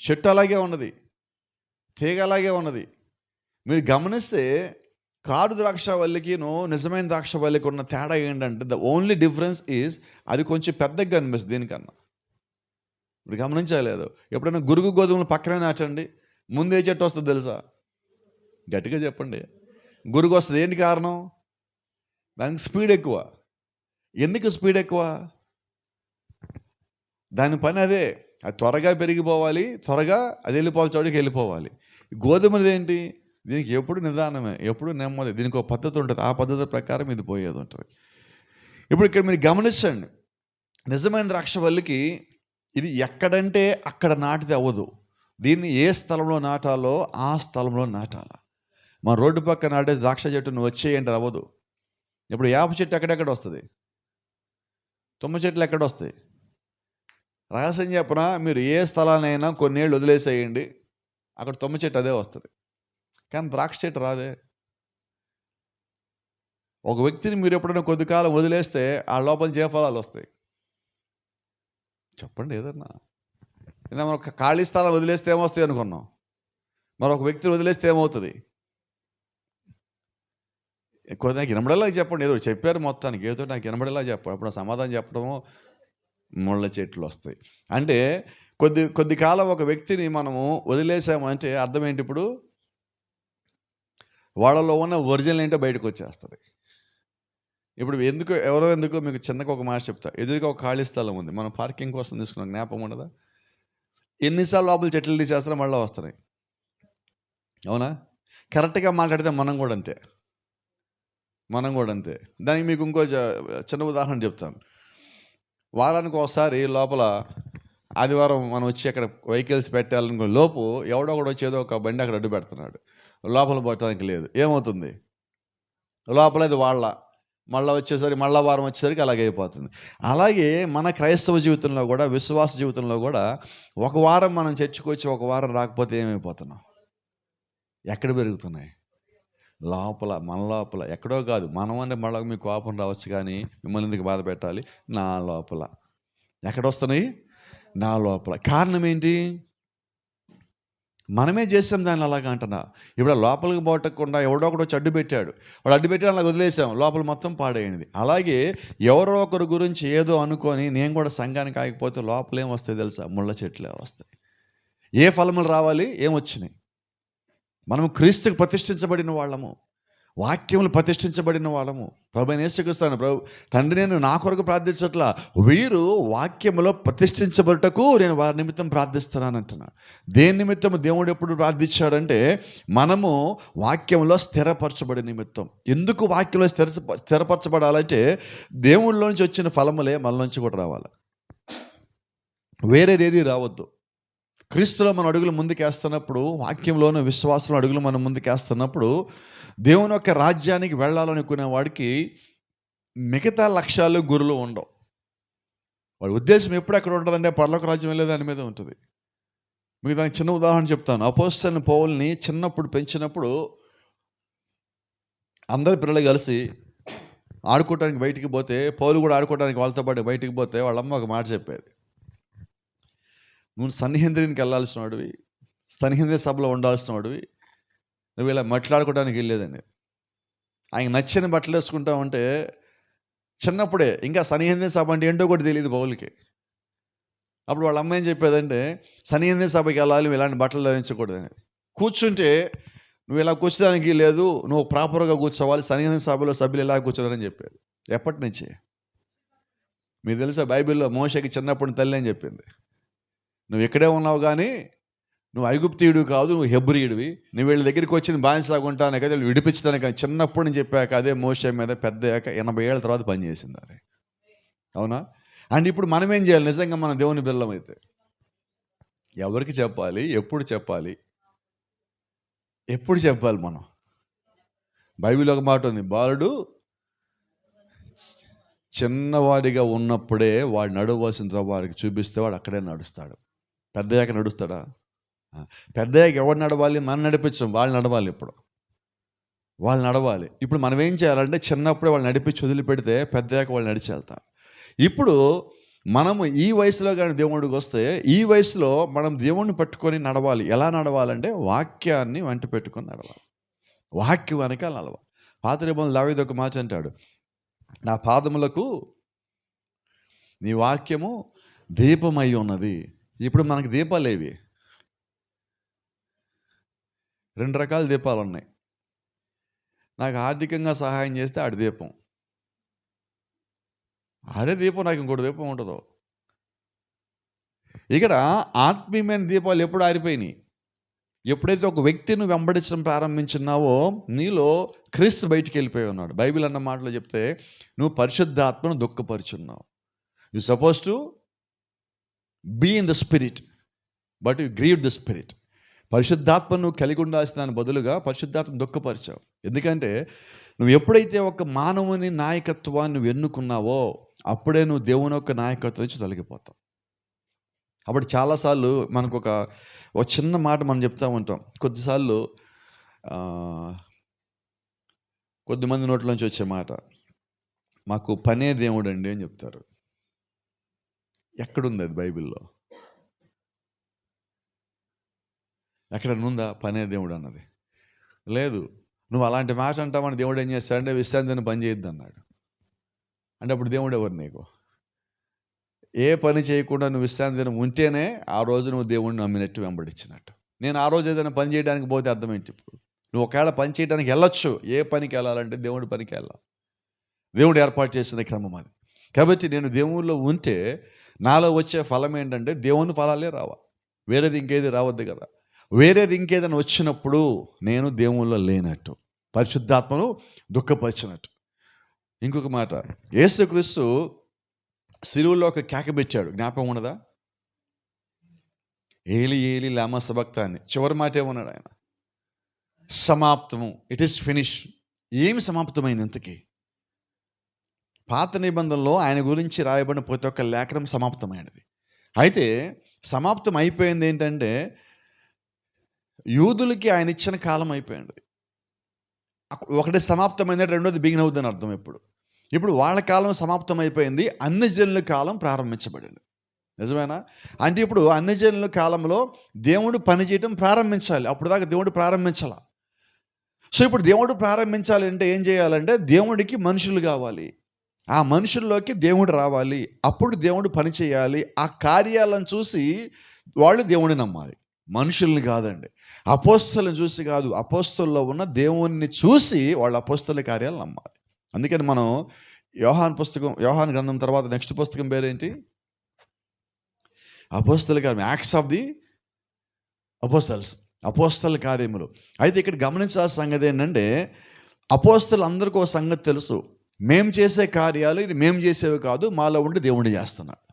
చెట్టు అలాగే ఉన్నది, తీగ అలాగే ఉన్నది. మీరు గమనిస్తే కాడు ద్రాక్షవల్లికిను నిజమైన ద్రాక్షవల్లికి ఉన్న తేడా ఏంటంటే ద ఓన్లీ డిఫరెన్స్ ఈజ్ అది కొంచెం పెద్దగా కనిపిస్తుంది దీనికన్నా. మీరు గమనించలేదు? ఎప్పుడైనా గురుగు గోధుమలు పక్కనే నాటండి, ముందే చెట్టు వస్తుంది తెలుసా? గట్టిగా చెప్పండి. గురుగు వస్తుంది. ఏంటి కారణం? దానికి స్పీడ్ ఎక్కువ. ఎందుకు స్పీడ్ ఎక్కువ? దాని పని అదే, అది త్వరగా పెరిగిపోవాలి, త్వరగా అది వెళ్ళిపోవాలి, చోటుకి వెళ్ళిపోవాలి. గోధుమది ఏంటి? దీనికి ఎప్పుడు నిదానమే, ఎప్పుడు నెమ్మది. దీనికి ఒక పద్ధతి ఉంటుంది, ఆ పద్ధతి ప్రకారం ఇది పోయేది ఉంటుంది. ఇప్పుడు ఇక్కడ మీరు గమనించండి, నిజమైన ద్రాక్షవల్లికి ఇది ఎక్కడంటే అక్కడ నాటిది అవ్వదు. దీన్ని ఏ స్థలంలో నాటాలో ఆ స్థలంలో నాటాల. మన రోడ్డు పక్క నాటే ద్రాక్ష చెట్టు నువ్వు వచ్చేయంటే అవ్వదు. ఇప్పుడు వేప చెట్టు ఎక్కడెక్కడ వస్తుంది? తుమ్మ చెట్లు ఎక్కడ వస్తాయి? రహస్యం చెప్పనా, మీరు ఏ స్థలాన్నైనా కొన్నేళ్ళు వదిలేసేయండి, అక్కడ తుమ్మ చెట్టు అదే వస్తుంది. కానీ ద్రాక్ష చెట్టు రాదే. ఒక వ్యక్తిని మీరు ఎప్పుడైనా కొద్ది కాలం వదిలేస్తే ఆ లోపల జీవఫలాలు వస్తాయి. చెప్పండి ఏదన్నా. మనం ఒక ఖాళీ స్థలం వదిలేస్తే ఏమొస్తాయి అనుకున్నాం, మరొక వ్యక్తిని వదిలేస్తే ఏమవుతుంది? కొద్ది నాకు వినబడేలా చెప్పండి. ఏదో చెప్పారు మొత్తానికి, ఏదో నాకు వినబడేలా చెప్పండి. అప్పుడు సమాధానం చెప్పడము ముళ్ళ చెట్లు వస్తాయి. అంటే కొద్ది కాలం ఒక వ్యక్తిని మనము వదిలేసామంటే అర్థం ఏంటి? ఇప్పుడు వాళ్ళలో ఉన్న ఒరిజినల్ ఏంటో బయటకు వచ్చేస్తుంది. ఇప్పుడు ఎందుకో మీకు చిన్నగా ఒక మాట చెప్తా. ఎదురుగా ఒక ఖాళీ స్థలం ఉంది. మనం పార్కింగ్ కోసం తీసుకున్నాం, జ్ఞాపకం ఉండదా? ఎన్నిసార్లు లోపల చెట్లు తీసేస్తారో మళ్ళీ వస్తున్నాయి. అవునా? కరెక్ట్గా మాట్లాడితే మనం కూడా అంతే. దానికి మీకు ఇంకో చిన్న ఉదాహరణ చెప్తాను. వారానికి ఒకసారి లోపల ఆదివారం మనం వచ్చి అక్కడ వెహికల్స్ పెట్టాలనుకో లోపు ఎవడో ఒకడు వచ్చి ఏదో ఒక బండి అక్కడ అడ్డు పెడుతున్నాడు. లోపల పోవటానికి లేదు. ఏమవుతుంది? లోపల అది మళ్ళా వారం వచ్చేసరికి అలాగే అయిపోతుంది. అలాగే మన క్రైస్తవ జీవితంలో కూడా, విశ్వాస జీవితంలో కూడా ఒక వారం మనం చర్చికి వచ్చి ఒక వారం రాకపోతే ఏమైపోతున్నాం? ఎక్కడ పెరుగుతున్నాయి? మన లోపల ఎక్కడో కాదు. మనం అంటే మళ్ళీ మీకు కోపం రావచ్చు, కానీ మిమ్మల్ని ఎందుకు బాధ పెట్టాలి? నా లోపల ఎక్కడొస్తున్నాయి? నా లోపల. కారణం ఏంటి? మనమే చేసాం దాన్ని అలాగా అంటున్నా. ఇప్పుడు లోపలికి పోటకుండా ఎవడో ఒకడు వచ్చి అడ్డు పెట్టాడు, వాడు అడ్డు పెట్టి అలా వదిలేసాం, లోపల మొత్తం పాడైంది. అలాగే ఎవరో ఒకరి గురించి ఏదో అనుకొని నేను కూడా సంఘానికి ఆగిపోతే లోపల ఏం వస్తాయి తెలుసా? ముళ్ళ చెట్లే వస్తాయి. ఏ ఫలములు రావాలి? ఏమొచ్చినాయి? మనము క్రీస్తుకు ప్రతిష్ఠించబడిన వాళ్ళము, వాక్యములు ప్రతిష్ఠించబడిన వాళ్ళము. ప్రభువైన యేసుక్రీస్తు ప్రభు తండ్రి, నేను నా కొరకు ప్రార్థించట్లా, వీరు వాక్యములో ప్రతిష్ఠించబడుటకు నేను వారి నిమిత్తం ప్రార్థిస్తున్నాను అంటున్నా. దేని నిమిత్తం దేవుడు ఎప్పుడు ప్రార్థించాడంటే, మనము వాక్యంలో స్థిరపరచబడి నిమిత్తం. ఎందుకు వాక్యంలో స్థిరపరచబడాలంటే, దేవుళ్ళలోంచి వచ్చిన ఫలములే మనలోంచి కూడా రావాలి, వేరేదేది రావద్దు. క్రీస్తులో మన అడుగులు ముందుకేస్తున్నప్పుడు, వాక్యంలోని విశ్వాసంలో అడుగులు మనం ముందుకేస్తున్నప్పుడు, దేవుని యొక్క రాజ్యానికి వెళ్ళాలనుకునే వాడికి మిగతా లక్ష్యాలు గురులు ఉండవు. వాడి ఉద్దేశం ఎప్పుడు ఎక్కడ ఉంటుందంటే, పరలోక రాజ్యం వెళ్ళే దాని మీద ఉంటుంది. మీకు దానికి చిన్న ఉదాహరణ చెప్తాను. అపోస్తలుని పౌలుని చిన్నప్పుడు పెంచినప్పుడు అందరి పిల్లలు కలిసి ఆడుకోవడానికి బయటికి పోతే, పౌలు కూడా ఆడుకోవడానికి వాళ్ళతో పాటు బయటికి పోతే, వాళ్ళమ్మ ఒక మాట చెప్పేది, నువ్వు సన్నిహేంద్రునికి వెళ్ళాల్సిన వాడివి, సన్నిహేంద్ర సభలో ఉండాల్సిన వాడివి, నువ్వు ఇలా మాట్లాడుకోవడానికి వెళ్ళేదండి. ఆయన నచ్చిన బట్టలు వేసుకుంటా ఉంటే, చిన్నప్పుడే ఇంకా సన్నిహేంద్ర సభ అంటే ఏంటో కూడా తెలియదు పౌలకి. అప్పుడు వాళ్ళ అమ్మ ఏం చెప్పేదంటే, సన్నిహేంద్ర సభకి వెళ్ళాలి, నువ్వు ఇలాంటి బట్టలు ధరించకూడదని. కూర్చుంటే నువ్వు ఇలా కూర్చోడానికి లేదు, నువ్వు ప్రాపర్గా కూర్చోవాలి, సన్నిహేంద్ర సభలో సభ్యులు ఇలా కూర్చోవాలని చెప్పేది. ఎప్పటి నుంచి? మీకు తెలుసా, బైబిల్లో మోషేకి చిన్నప్పుడు తల్లి అని చెప్పింది, నువ్వు ఇక్కడే ఉన్నావు కానీ నువ్వు ఐగుప్తీయుడు కాదు, నువ్వు హెబ్రీయుడివి, నువ్వు వీళ్ళ దగ్గరికి వచ్చింది బానిసలాగా ఉంటాను కదా, విడిపించడానికి. చిన్నప్పటి నుంచి చెప్పాక అదే మోషే మీద పెద్దయ్యాక 80 ఏళ్ళ తర్వాత పనిచేసింది అది. అవునా? అండ్ ఇప్పుడు మనం ఏం చేయాలి? నిజంగా మన దేవుని బిడ్డలం అయితే ఎవరికి చెప్పాలి? ఎప్పుడు చెప్పాలి? మనం? బైబిల్ ఒక మాట ఉంది, బాలుడు చిన్నవాడిగా ఉన్నప్పుడే వాడు నడవలసిన వాడికి చూపిస్తే వాడు అక్కడే నడుస్తాడు. పెద్దయ్యాక నడుస్తాడా? పెద్దయ్యాక ఎవరు నడవాలి? మనం నడిపించం, వాళ్ళు నడవాలి. వాళ్ళు నడవాలి. ఇప్పుడు మనం ఏం చేయాలంటే, చిన్నప్పుడే వాళ్ళు నడిపించి వదిలిపెడితే పెద్దయ్యాక వాళ్ళు నడిచి వెళ్తారు. ఇప్పుడు మనము ఈ వయసులో కానీ దేవుడికి వస్తే, ఈ వయసులో మనం దేవుణ్ణి పట్టుకొని నడవాలి. ఎలా నడవాలంటే, వాక్యాన్ని వెంట పెట్టుకొని నడవాలి, వాక్యం వెనకాల నడవాలి. పాత నిబంధనలో దావీదు ఒక మాట అంటాడు, నా పాదములకు నీ వాక్యము దీపమై ఉన్నది. ఇప్పుడు మనకి దీపాలు ఏవి? 2 రకాల దీపాలు ఉన్నాయి. నాకు ఆర్థికంగా సహాయం చేస్తే ఆడి దీపం, ఆడే దీపం, నాకు ఇంకోటి దీపం ఉండదు. ఇక్కడ ఆత్మీయమైన దీపాలు ఎప్పుడు ఆరిపోయినాయి? ఎప్పుడైతే ఒక వ్యక్తిని వెంబడించడం ప్రారంభించున్నావో, నీలో క్రీస్తు బయటికి వెళ్ళిపోయి ఉన్నాడు. బైబిల్ అన్న మాటలో చెప్తే, నువ్వు పరిశుద్ధాత్మను దుఃఖపరుచున్నావు. You suppose to be in the spirit but you grieve the spirit. పరిశుద్ధాత్మను కలిగి ఉండాల్సిన దాని బదులుగా పరిశుద్ధాత్మను దుఃఖపరిచావు. ఎందుకంటే నువ్వు ఎప్పుడైతే ఒక మానవుని నాయకత్వాన్ని నువ్వు ఎన్నుకున్నావో, అప్పుడే నువ్వు దేవుని యొక్క నాయకత్వం నుంచి తొలగిపోతావు. అప్పుడు చాలాసార్లు మనకు ఒక చిన్న మాట మనం చెప్తూ ఉంటాం. కొద్దిసార్లు కొద్దిమంది నోట్లోంచి వచ్చే మాట, మాకు పనే దేవుడు అండి అని చెప్తారు. ఎక్కడుంది అది బైబిల్లో? ఎక్కడన్నా ఉందా పనే దేవుడు అన్నది? లేదు. నువ్వు అలాంటి మాట అంటామని దేవుడు ఏం చేస్తాడంటే, విశ్రాంతిని పని చేయొద్దు అన్నాడు. అంటే అప్పుడు దేవుడు ఎవరు నీకు? ఏ పని చేయకుండా నువ్వు విశ్రాంతి దినం ఉంటేనే ఆ రోజు నువ్వు దేవుడిని నమ్మినట్టు, వెంబడించినట్టు. నేను ఆ రోజు ఏదైనా పని చేయడానికి పోతే అర్థం ఏంటి? ఇప్పుడు నువ్వు ఒకవేళ పని చేయడానికి వెళ్ళొచ్చు, ఏ పనికి వెళ్ళాలంటే దేవుడి పనికి వెళ్ళాలి. దేవుడు ఏర్పాటు చేసిన క్రమం అది. కాబట్టి నేను దేవుల్లో ఉంటే నాలో వచ్చే ఫలం ఏంటంటే దేవుని ఫలాలే రావాలి. వేరేది ఇంకేది రావద్దు కదా. వేరేది ఇంకేదైనా వచ్చినప్పుడు నేను దేవుల్లో లేనట్టు, పరిశుద్ధాత్మను దుఃఖపరిచినట్టు. ఇంకొక మాట, యేసుక్రీస్తు సిలువలో ఒక కేక పెట్టాడు, జ్ఞాపకం ఉన్నదా? ఏలి ఏలి లామా సబక్తాని. చివరి మాట ఏమన్నాడు ఆయన? సమాప్తము, ఇట్ ఈస్ ఫినిష్. ఏమి సమాప్తమైంది ఇంతకీ? పాత నిబంధనలో ఆయన గురించి రాయబడిన ప్రతి ఒక్క లేఖనం సమాప్తమైనది. అయితే సమాప్తం అయిపోయింది ఏంటంటే, యూదులకి ఆయన ఇచ్చిన కాలం అయిపోయింది. ఒకటి సమాప్తమైంది, రెండోది బిగిన్ అవుతుందని అర్థం. ఇప్పుడు వాళ్ళ కాలం సమాప్తం అయిపోయింది, అన్ని జనుల కాలం ప్రారంభించబడింది. నిజమేనా? అంటే ఇప్పుడు అన్ని జనుల కాలంలో దేవుడు పనిచేయటం ప్రారంభించాలి. అప్పుడు దాకా దేవుడు ప్రారంభించాల. సో ఇప్పుడు దేవుడు ప్రారంభించాలి అంటే ఏం చేయాలంటే, దేవుడికి మనుషులు కావాలి. ఆ మనుషుల్లోకి దేవుడు రావాలి. అప్పుడు దేవుడు పని చేయాలి. ఆ కార్యాలను చూసి వాళ్ళు దేవుడిని నమ్మాలి, మనుషుల్ని కాదండి. అపోస్తలను చూసి కాదు, అపోస్తల్లో ఉన్న దేవుణ్ణి చూసి వాళ్ళ అపోస్తల కార్యాలు నమ్మాలి. అందుకని మనం యోహాను గ్రంథం తర్వాత నెక్స్ట్ పుస్తకం పేరేంటి? అపోస్తల కార్యం, యాక్ట్స్ ఆఫ్ ది అపోస్తల్స్, అపోస్తల కార్యములు. అయితే ఇక్కడ గమనించాల్సిన సంగతి ఏంటంటే, అపోస్తలు అందరికీ ఒక సంగతి తెలుసు, మేము చేసే కార్యాలు ఇది మేము చేసేవి కాదు, మాలో ఉండి దేవుడు చేస్తున్నాడు.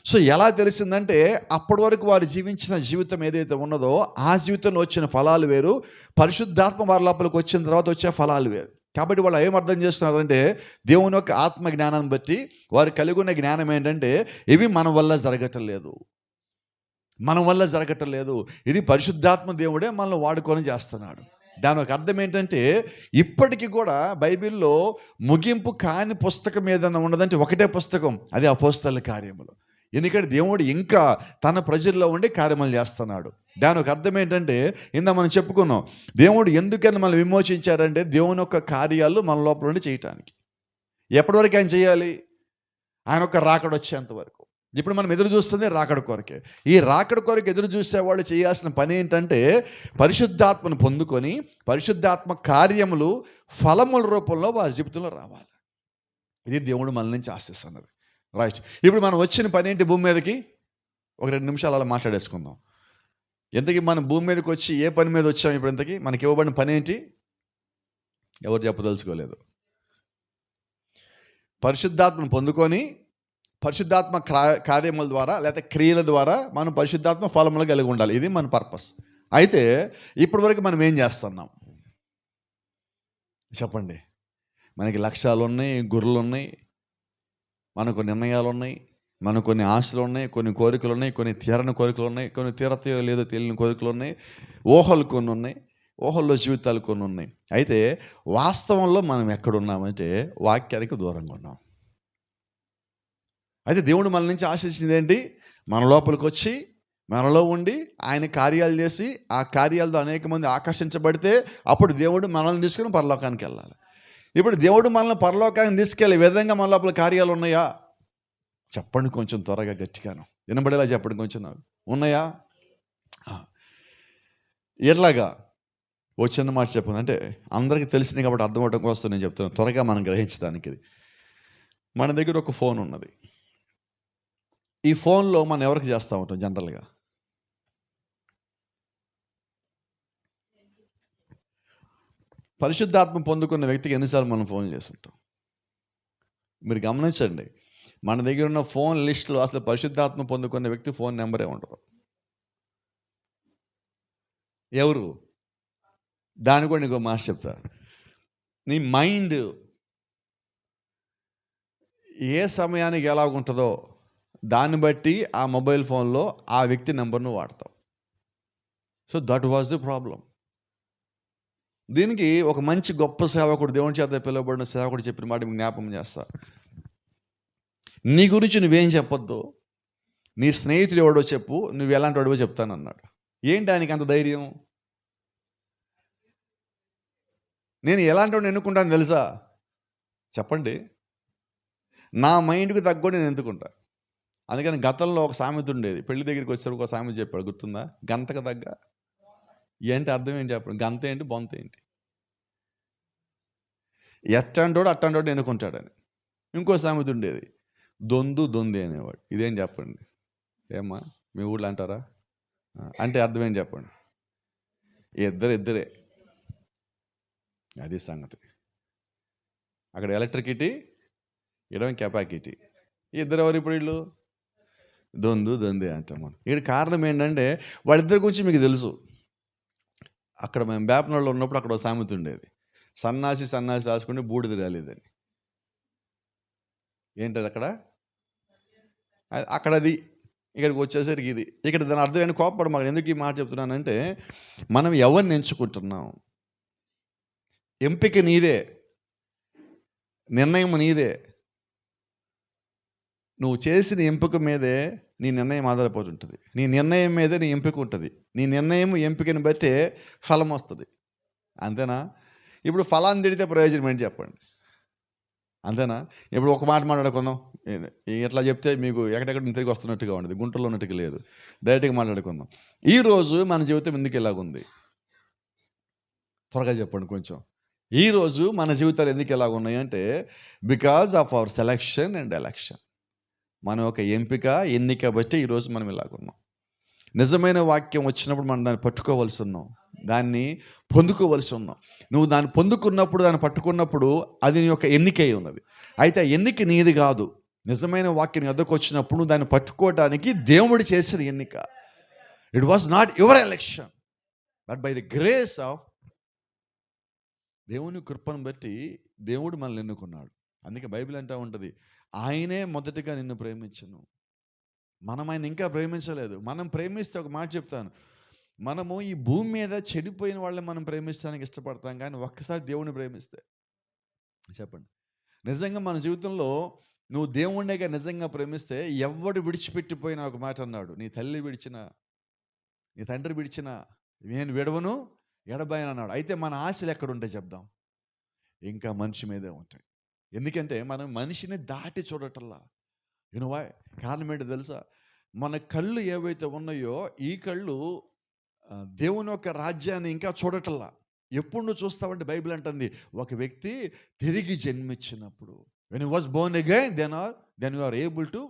సో ఎలా తెలిసిందంటే, అప్పటి వరకు వారు జీవించిన జీవితం ఏదైతే ఉన్నదో ఆ జీవితంలో వచ్చిన ఫలాలు వేరు, పరిశుద్ధాత్మ వారి లోపలికి వచ్చిన తర్వాత వచ్చే ఫలాలు వేరు. కాబట్టి వాళ్ళు ఏం అర్థం చేస్తున్నారంటే, దేవుని యొక్క ఆత్మ జ్ఞానాన్ని బట్టి వారు కలిగి ఉన్న జ్ఞానం ఏంటంటే, ఇవి మన వల్ల జరగటం లేదు, ఇది పరిశుద్ధాత్మ దేవుడే మనల్ని వాడుకొని చేస్తున్నాడు. దాని ఒక అర్థం ఏంటంటే, ఇప్పటికీ కూడా బైబిల్లో ముగింపు కాని పుస్తకం ఏదైనా ఉన్నదంటే ఒకటే పుస్తకం, అది అపోస్తల కార్యములు. ఎందుకంటే దేవుడు ఇంకా తన ప్రజల్లో ఉండి కార్యములు చేస్తున్నాడు. దాని ఒక అర్థం ఏంటంటే, మనం చెప్పుకున్నాం, దేవుడు ఎందుకని మనం విమోచించారంటే దేవుని యొక్క కార్యాలు మన లోపల ఉండి చేయటానికి. ఎప్పటి వరకు ఆయన చేయాలి? ఆయన యొక్క రాకడ వచ్చేంత వరకు. ఇప్పుడు మనం ఎదురు చూస్తుంది రాకడ కొరకే. ఈ రాకడ కొరకు ఎదురు చూసే వాళ్ళు చేయాల్సిన పని ఏంటంటే, పరిశుద్ధాత్మను పొందుకొని పరిశుద్ధాత్మ కార్యములు ఫలముల రూపంలో వారి జీవితంలో రావాలి. ఇది దేవుడు మన నుంచి ఆశిస్తున్నది. రైట్. ఇప్పుడు మనం వచ్చిన పని ఏంటి? భూమి మీదకి ఒక 2 నిమిషాలు అలా మాట్లాడేసుకుందాం. ఎంతకీ మనం భూమి మీదకి వచ్చి ఏ పని మీద వచ్చాం? ఇప్పుడు ఇంతకీ మనకి ఇవ్వబడిన పని ఏంటి? ఎవరు చెప్పదలుచుకోలేదు. పరిశుద్ధాత్మను పొందుకొని పరిశుద్ధాత్మ కార్యముల ద్వారా లేకపోతే క్రియల ద్వారా మనం పరిశుద్ధాత్మ ఫలములు కలిగి ఉండాలి. ఇది మన పర్పస్. అయితే ఇప్పటి వరకు మనం ఏం చేస్తున్నాం చెప్పండి? మనకి లక్ష్యాలు ఉన్నాయి, గుర్రలు ఉన్నాయి, మనకు నిర్ణయాలు ఉన్నాయి, మనకు కొన్ని ఆశలు ఉన్నాయి, కొన్ని కోరికలు ఉన్నాయి, కొన్ని తీరని కోరికలు ఉన్నాయి, కొన్ని తీరతాయో లేదో తెలియని కోరికలు ఉన్నాయి, ఊహలు కొన్ని ఉన్నాయి, ఊహల్లో జీవితాలు కొన్ని ఉన్నాయి. అయితే వాస్తవంలో మనం ఎక్కడున్నామంటే వాక్యానికి దూరంగా ఉన్నాం. అయితే దేవుడు మన నుంచి ఆశించింది ఏంటి? మన లోపలికి వచ్చి మనలో ఉండి ఆయన కార్యాలు చేసి ఆ కార్యాలతో అనేక మంది ఆకర్షించబడితే అప్పుడు దేవుడు మనల్ని తీసుకుని పరలోకానికి వెళ్ళాలి. ఇప్పుడు దేవుడు మనల్ని పరలోకానికి తీసుకెళ్ళే విధంగా మన లోపల కార్యాలు ఉన్నాయా? చెప్పండి కొంచెం త్వరగా, గట్టిగాను వినబడేలా చెప్పండి కొంచెం. నాకు ఉన్నాయా? ఎట్లాగా? ఓ చిన్న మాట చెప్పండి, అంటే అందరికీ తెలిసింది కాబట్టి అర్థం అవడం కోసం నేను చెప్తున్నాను, త్వరగా మనం గ్రహించడానికి. మన దగ్గర ఒక ఫోన్ ఉన్నది. ఈ ఫోన్లో మనం ఎవరికి చేస్తూ ఉంటాం జనరల్గా? పరిశుద్ధాత్మ పొందుకున్న వ్యక్తికి ఎన్నిసార్లు మనం ఫోన్ చేస్తుంటాం? మీరు గమనించండి, మన దగ్గర ఉన్న ఫోన్ లిస్టులో అసలు పరిశుద్ధాత్మ పొందుకున్న వ్యక్తి ఫోన్ నెంబరే ఉండదు. ఎవరు? దాని కూడా నీకు మాట చెప్తా. నీ మైండ్ ఏ సమయానికి ఎలాగుంటుందో దాన్ని బట్టి ఆ మొబైల్ ఫోన్లో ఆ వ్యక్తి నెంబర్ను వాడతాం. So that was the problem. దీనికి ఒక మంచి గొప్ప సేవకుడు, దేవుని చేత పిలువబడిన సేవకుడు చెప్పిన మాట మీకు జ్ఞాపకం చేస్తా. నీ గురించి నువ్వేం చెప్పొద్దు, నీ స్నేహితుడు ఎవడో చెప్పు, నువ్వు ఎలాంటి వాడివో చెప్తానన్నాడు. ఏంటి ఆయనకి అంత ధైర్యం? నేను ఎలాంటి వాడిని ఎన్నుకుంటాను తెలుసా? చెప్పండి. నా మైండ్కి తగ్గోడు నేను ఎందుకుంటా. అందుకని గతంలో ఒక సామెత ఉండేది, పెళ్లి దగ్గరికి వచ్చేటప్పుడు ఒక సామెత చెప్పాడు, గుర్తుందా? గంతకు తగ్గ. ఏంటి అర్థం ఏంటి చెప్పండి? గంత ఏంటి, బొంత ఏంటి? ఎట్టంటోడు అట్టంటోడు ఎన్నుకుంటాడని. ఇంకో సామెత ఉండేది, దొందు దొంది అనేవాడు. ఇదేం చెప్పండి? ఏమ్మా మీ ఊళ్ళో అంటారా? అంటే అర్థం ఏం చెప్పండి? ఇద్దరే. అది సంగతి. అక్కడ ఎలక్ట్రిసిటీ, ఇడమ కెపాసిటీ. ఇద్దరు ఎవరు ఇప్పుడు వీళ్ళు? దొంది అంటాం మనం. ఇక్కడ కారణం ఏంటంటే వాళ్ళిద్దరి గురించి మీకు తెలుసు. అక్కడ మేము బేపనోళ్ళు ఉన్నప్పుడు అక్కడ ఒక సామెత ఉండేది, సన్నాసి రాసుకుంటే బూడిద రాలేదని. ఏంటది అక్కడ? అక్కడ అది. ఇక్కడికి వచ్చేసరికి ఇది. ఇక్కడ దాని అర్థం ఏంటి? కోపపడమాక. ఎందుకు ఈ మాట చెప్తున్నానంటే, మనం ఎవరిని ఎంచుకుంటున్నాం? ఎంపిక నీదే, నిర్ణయం నీదే. నువ్వు చేసిన ఎంపిక మీదే నీ నిర్ణయం ఆధారపడి నీ నిర్ణయం మీదే నీ ఎంపిక ఉంటుంది. నీ నిర్ణయం ఎంపికని బట్టే ఫలం వస్తుంది. అంతేనా? ఇప్పుడు ఫలాన్ని తిడితే ప్రయోజనం ఏంటి చెప్పండి? అంతేనా? ఇప్పుడు ఒక మాట మాట్లాడుకుందాం. ఎట్లా చెప్తే మీకు ఎక్కడెక్కడ తిరిగి వస్తున్నట్టుగా ఉండదు, గుంటూరులో ఉన్నట్టుగా లేదు. డైరెక్ట్గా మాట్లాడుకుందాం. ఈరోజు మన జీవితం ఎందుకు ఇలాగుంది? త్వరగా చెప్పండి కొంచెం. ఈరోజు మన జీవితాలు ఎందుకు ఇలాగ ఉన్నాయంటే, because of our selection and election. మన యొక్క ఎంపిక, ఎన్నిక బట్టి ఈరోజు మనం ఇలాగున్నాం. నిజమైన వాక్యం వచ్చినప్పుడు మనం దాన్ని పట్టుకోవలసి ఉన్నాం, దాన్ని పొందుకోవలసి ఉన్నాం. నువ్వు దాన్ని పొందుకున్నప్పుడు, దాన్ని పట్టుకున్నప్పుడు అది నీ యొక్క ఎన్నిక అయి ఉన్నది. అయితే ఆ ఎన్నిక నీది కాదు. నిజమైన వాక్యం ఎద్దకు వచ్చినప్పుడు నువ్వు దాన్ని పట్టుకోవడానికి దేవుడు చేసిన ఎన్నిక. It was not your election, but by the grace of, దేవుని కృపను బట్టి దేవుడు మనల్ని ఎన్నుకున్నాడు. అందుకే బైబిల్ అంటూ ఉంటుంది, ఆయనే మొదటిగా నిన్ను ప్రేమించును. మనం ఆయన ఇంకా ప్రేమించలేదు. మనం ప్రేమిస్తే, ఒక మాట చెప్తాను, మనము ఈ భూమి మీద చెడిపోయిన వాళ్ళని మనం ప్రేమించడానికి ఇష్టపడతాం, కానీ ఒక్కసారి దేవుణ్ణి ప్రేమిస్తే, చెప్పండి, నిజంగా మన జీవితంలో నువ్వు దేవుణ్ణిగా నిజంగా ప్రేమిస్తే, ఎవడు విడిచిపెట్టిపోయినా, ఒక మాట అన్నాడు, నీ తల్లి విడిచినా, నీ తండ్రి విడిచినా నేను విడవను, ఎడబాయను అన్నాడు. అయితే మన ఆశలు ఎక్కడుంటాయి చెప్దాం? ఇంకా మనిషి మీదే ఉంటాయి. ఎందుకంటే మనం మనిషిని దాటి చూడటల్లా. యూనోవా? కారణం ఏంటో తెలుసా? మన కళ్ళు ఏవైతే ఉన్నాయో, ఈ కళ్ళు దేవుని యొక్క రాజ్యాన్ని ఇంకా చూడటల్లా. ఎప్పుడు నువ్వు చూస్తావంటే, బైబిల్ అంటుంది, ఒక వ్యక్తి తిరిగి జన్మించినప్పుడు, when he was born again, then you are able to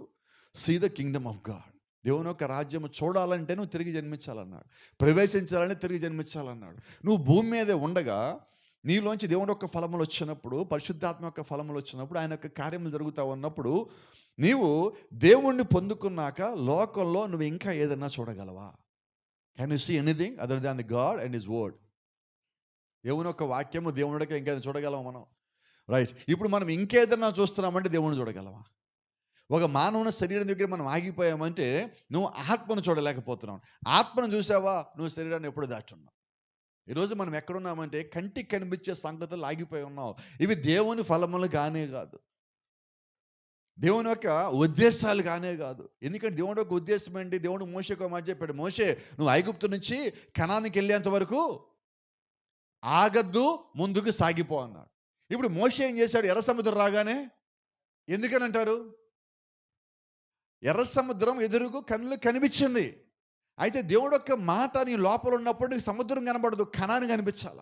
see the kingdom of God. దేవుని యొక్క రాజ్యం చూడాలంటే నువ్వు తిరిగి జన్మించాలన్నాడు. ప్రవేశించాలంటే తిరిగి జన్మించాలన్నాడు. నువ్వు భూమి మీదే ఉండగా నీలోంచి దేవుని యొక్క ఫలములు వచ్చినప్పుడు, పరిశుద్ధాత్మ యొక్క ఫలములు వచ్చినప్పుడు, ఆయన యొక్క కార్యములు జరుగుతూ ఉన్నప్పుడు, నీవు దేవుణ్ణి పొందుకున్నాక లోకంలో నువ్వు ఇంకా ఏదన్నా చూడగలవా? Can you see anything other than the God and his word? దేవుని యొక్క వాక్యము, దేవుడికి ఇంకేదైనా చూడగలవా మనం? రైట్. ఇప్పుడు మనం ఇంకేదన్నా చూస్తున్నామంటే దేవుణ్ణి చూడగలవా? ఒక మానవుని శరీరం దగ్గర మనం ఆగిపోయామంటే నువ్వు ఆత్మను చూడలేకపోతున్నావు. ఆత్మను చూసావా, నువ్వు శరీరాన్ని ఎప్పుడు దాటున్నావు. ఈరోజు మనం ఎక్కడున్నామంటే కంటికి కనిపించే సంగతులు ఆగిపోయి ఉన్నావు. ఇవి దేవుని ఫలములు కానే కాదు, దేవుని యొక్క ఉద్దేశాలు కానే కాదు. ఎందుకంటే దేవుని యొక్క ఉద్దేశం ఏంటి? దేవుడు మోషేకు మాట చెప్పాడు, మోషే, నువ్వు ఐగుప్తు నుంచి కనానికి వెళ్ళేంత వరకు ఆగద్దు, ముందుకు సాగిపో అన్నాడు. ఇప్పుడు మోషే ఏం చేశాడు? ఎర్ర సముద్రం రాగానే, ఎందుకని అంటారు? ఎర్ర సముద్రం ఎదురుగు కళ్ళు కనిపించింది. అయితే దేవుడు యొక్క మాట నీ లోపల ఉన్నప్పుడు నీకు సముద్రం కనబడదు, కనాని కనిపించాల.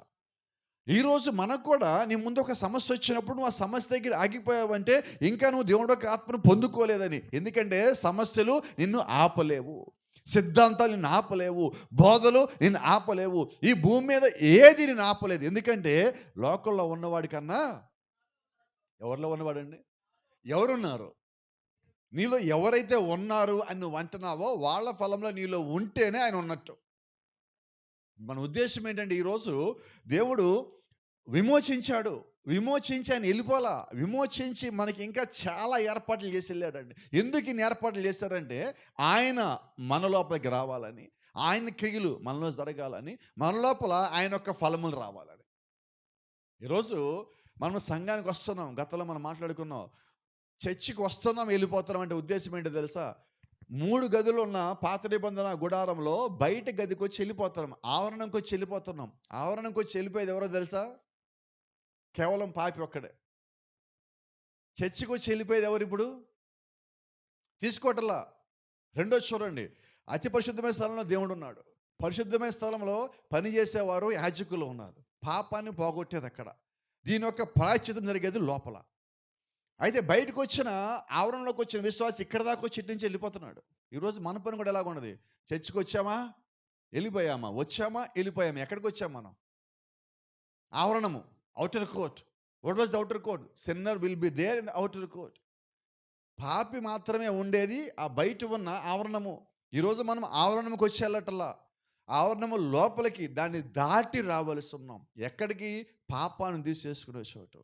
ఈరోజు మనకు కూడా నీ ముందు ఒక సమస్య వచ్చినప్పుడు నువ్వు ఆ సమస్య దగ్గర ఆగిపోయావంటే ఇంకా నువ్వు దేవుడు యొక్క ఆత్మను పొందుకోలేదని. ఎందుకంటే సమస్యలు నిన్ను ఆపలేవు, సిద్ధాంతాలు నిన్ను ఆపలేవు, బోధలు నిన్ను ఆపలేవు, ఈ భూమి మీద ఏది నిన్ను ఆపలేదు. ఎందుకంటే లోకంలో ఉన్నవాడి కన్నా, ఎవరిలో ఉన్నవాడండి? ఎవరున్నారు? నీలో ఎవరైతే ఉన్నారు అని నువ్వు అంటున్నావో వాళ్ళ ఫలంలో నీలో ఉంటేనే ఆయన ఉన్నట్టు. మన ఉద్దేశం ఏంటంటే, ఈరోజు దేవుడు విమోచించాడు, విమోచించి ఆయన వెళ్ళిపోలా, విమోచించి మనకి ఇంకా చాలా ఏర్పాట్లు చేసి వెళ్ళాడండి. ఎందుకు ఇన్ని ఏర్పాట్లు చేశారంటే, ఆయన మన లోపలికి రావాలని, ఆయన క్రియలు మనలో జరగాలని, మన లోపల ఆయన యొక్క ఫలములు రావాలని. ఈరోజు మనం సంఘానికి వస్తున్నాం, గతంలో మనం మాట్లాడుకున్నాం, చర్చికి వస్తున్నాం వెళ్ళిపోతున్నాం అంటే ఉద్దేశం ఏంటో తెలుసా? 3 గదులు ఉన్న పాత నిబంధన గుడారంలో బయట గదికి వచ్చి వెళ్ళిపోతున్నాం, ఆవరణంకి వచ్చి వెళ్ళిపోతున్నాం. ఆవరణంకి వచ్చి వెళ్ళిపోయేది ఎవరో తెలుసా? కేవలం పాపి ఒక్కడే. చర్చికి వచ్చి వెళ్ళిపోయేది ఎవరు ఇప్పుడు? తీసుకోవటంలా. రెండోది చూడండి, అతి పరిశుద్ధమైన స్థలంలో దేవుడు ఉన్నాడు. పరిశుద్ధమైన స్థలంలో పనిచేసేవారు యాజకులు ఉన్నారు. పాపాన్ని పోగొట్టేది అక్కడ. దీని యొక్క ప్రాయశ్చితం జరిగేది లోపల. అయితే బయటకు వచ్చిన ఆవరణలోకి వచ్చిన విశ్వాసి ఇక్కడ దాకా వచ్చి ఇటు నుంచి వెళ్ళిపోతున్నాడు. ఈరోజు మన పని కూడా ఎలాగ ఉన్నది? చర్చికి వచ్చామా, వెళ్ళిపోయామా, వచ్చామా, వెళ్ళిపోయామా. ఎక్కడికి వచ్చాం మనం? ఆవరణము, outer court. What was the outer court? Sinner will be there in the outer court. పాపి మాత్రమే ఉండేది ఆ బయట ఉన్న ఆవరణము. ఈరోజు మనం ఆవరణముకి వచ్చి వెళ్ళటల్లా, ఆవరణము లోపలికి దాన్ని దాటి రావలసి ఉన్నాం. ఎక్కడికి? పాపాన్ని తీసేసుకునే చోటు,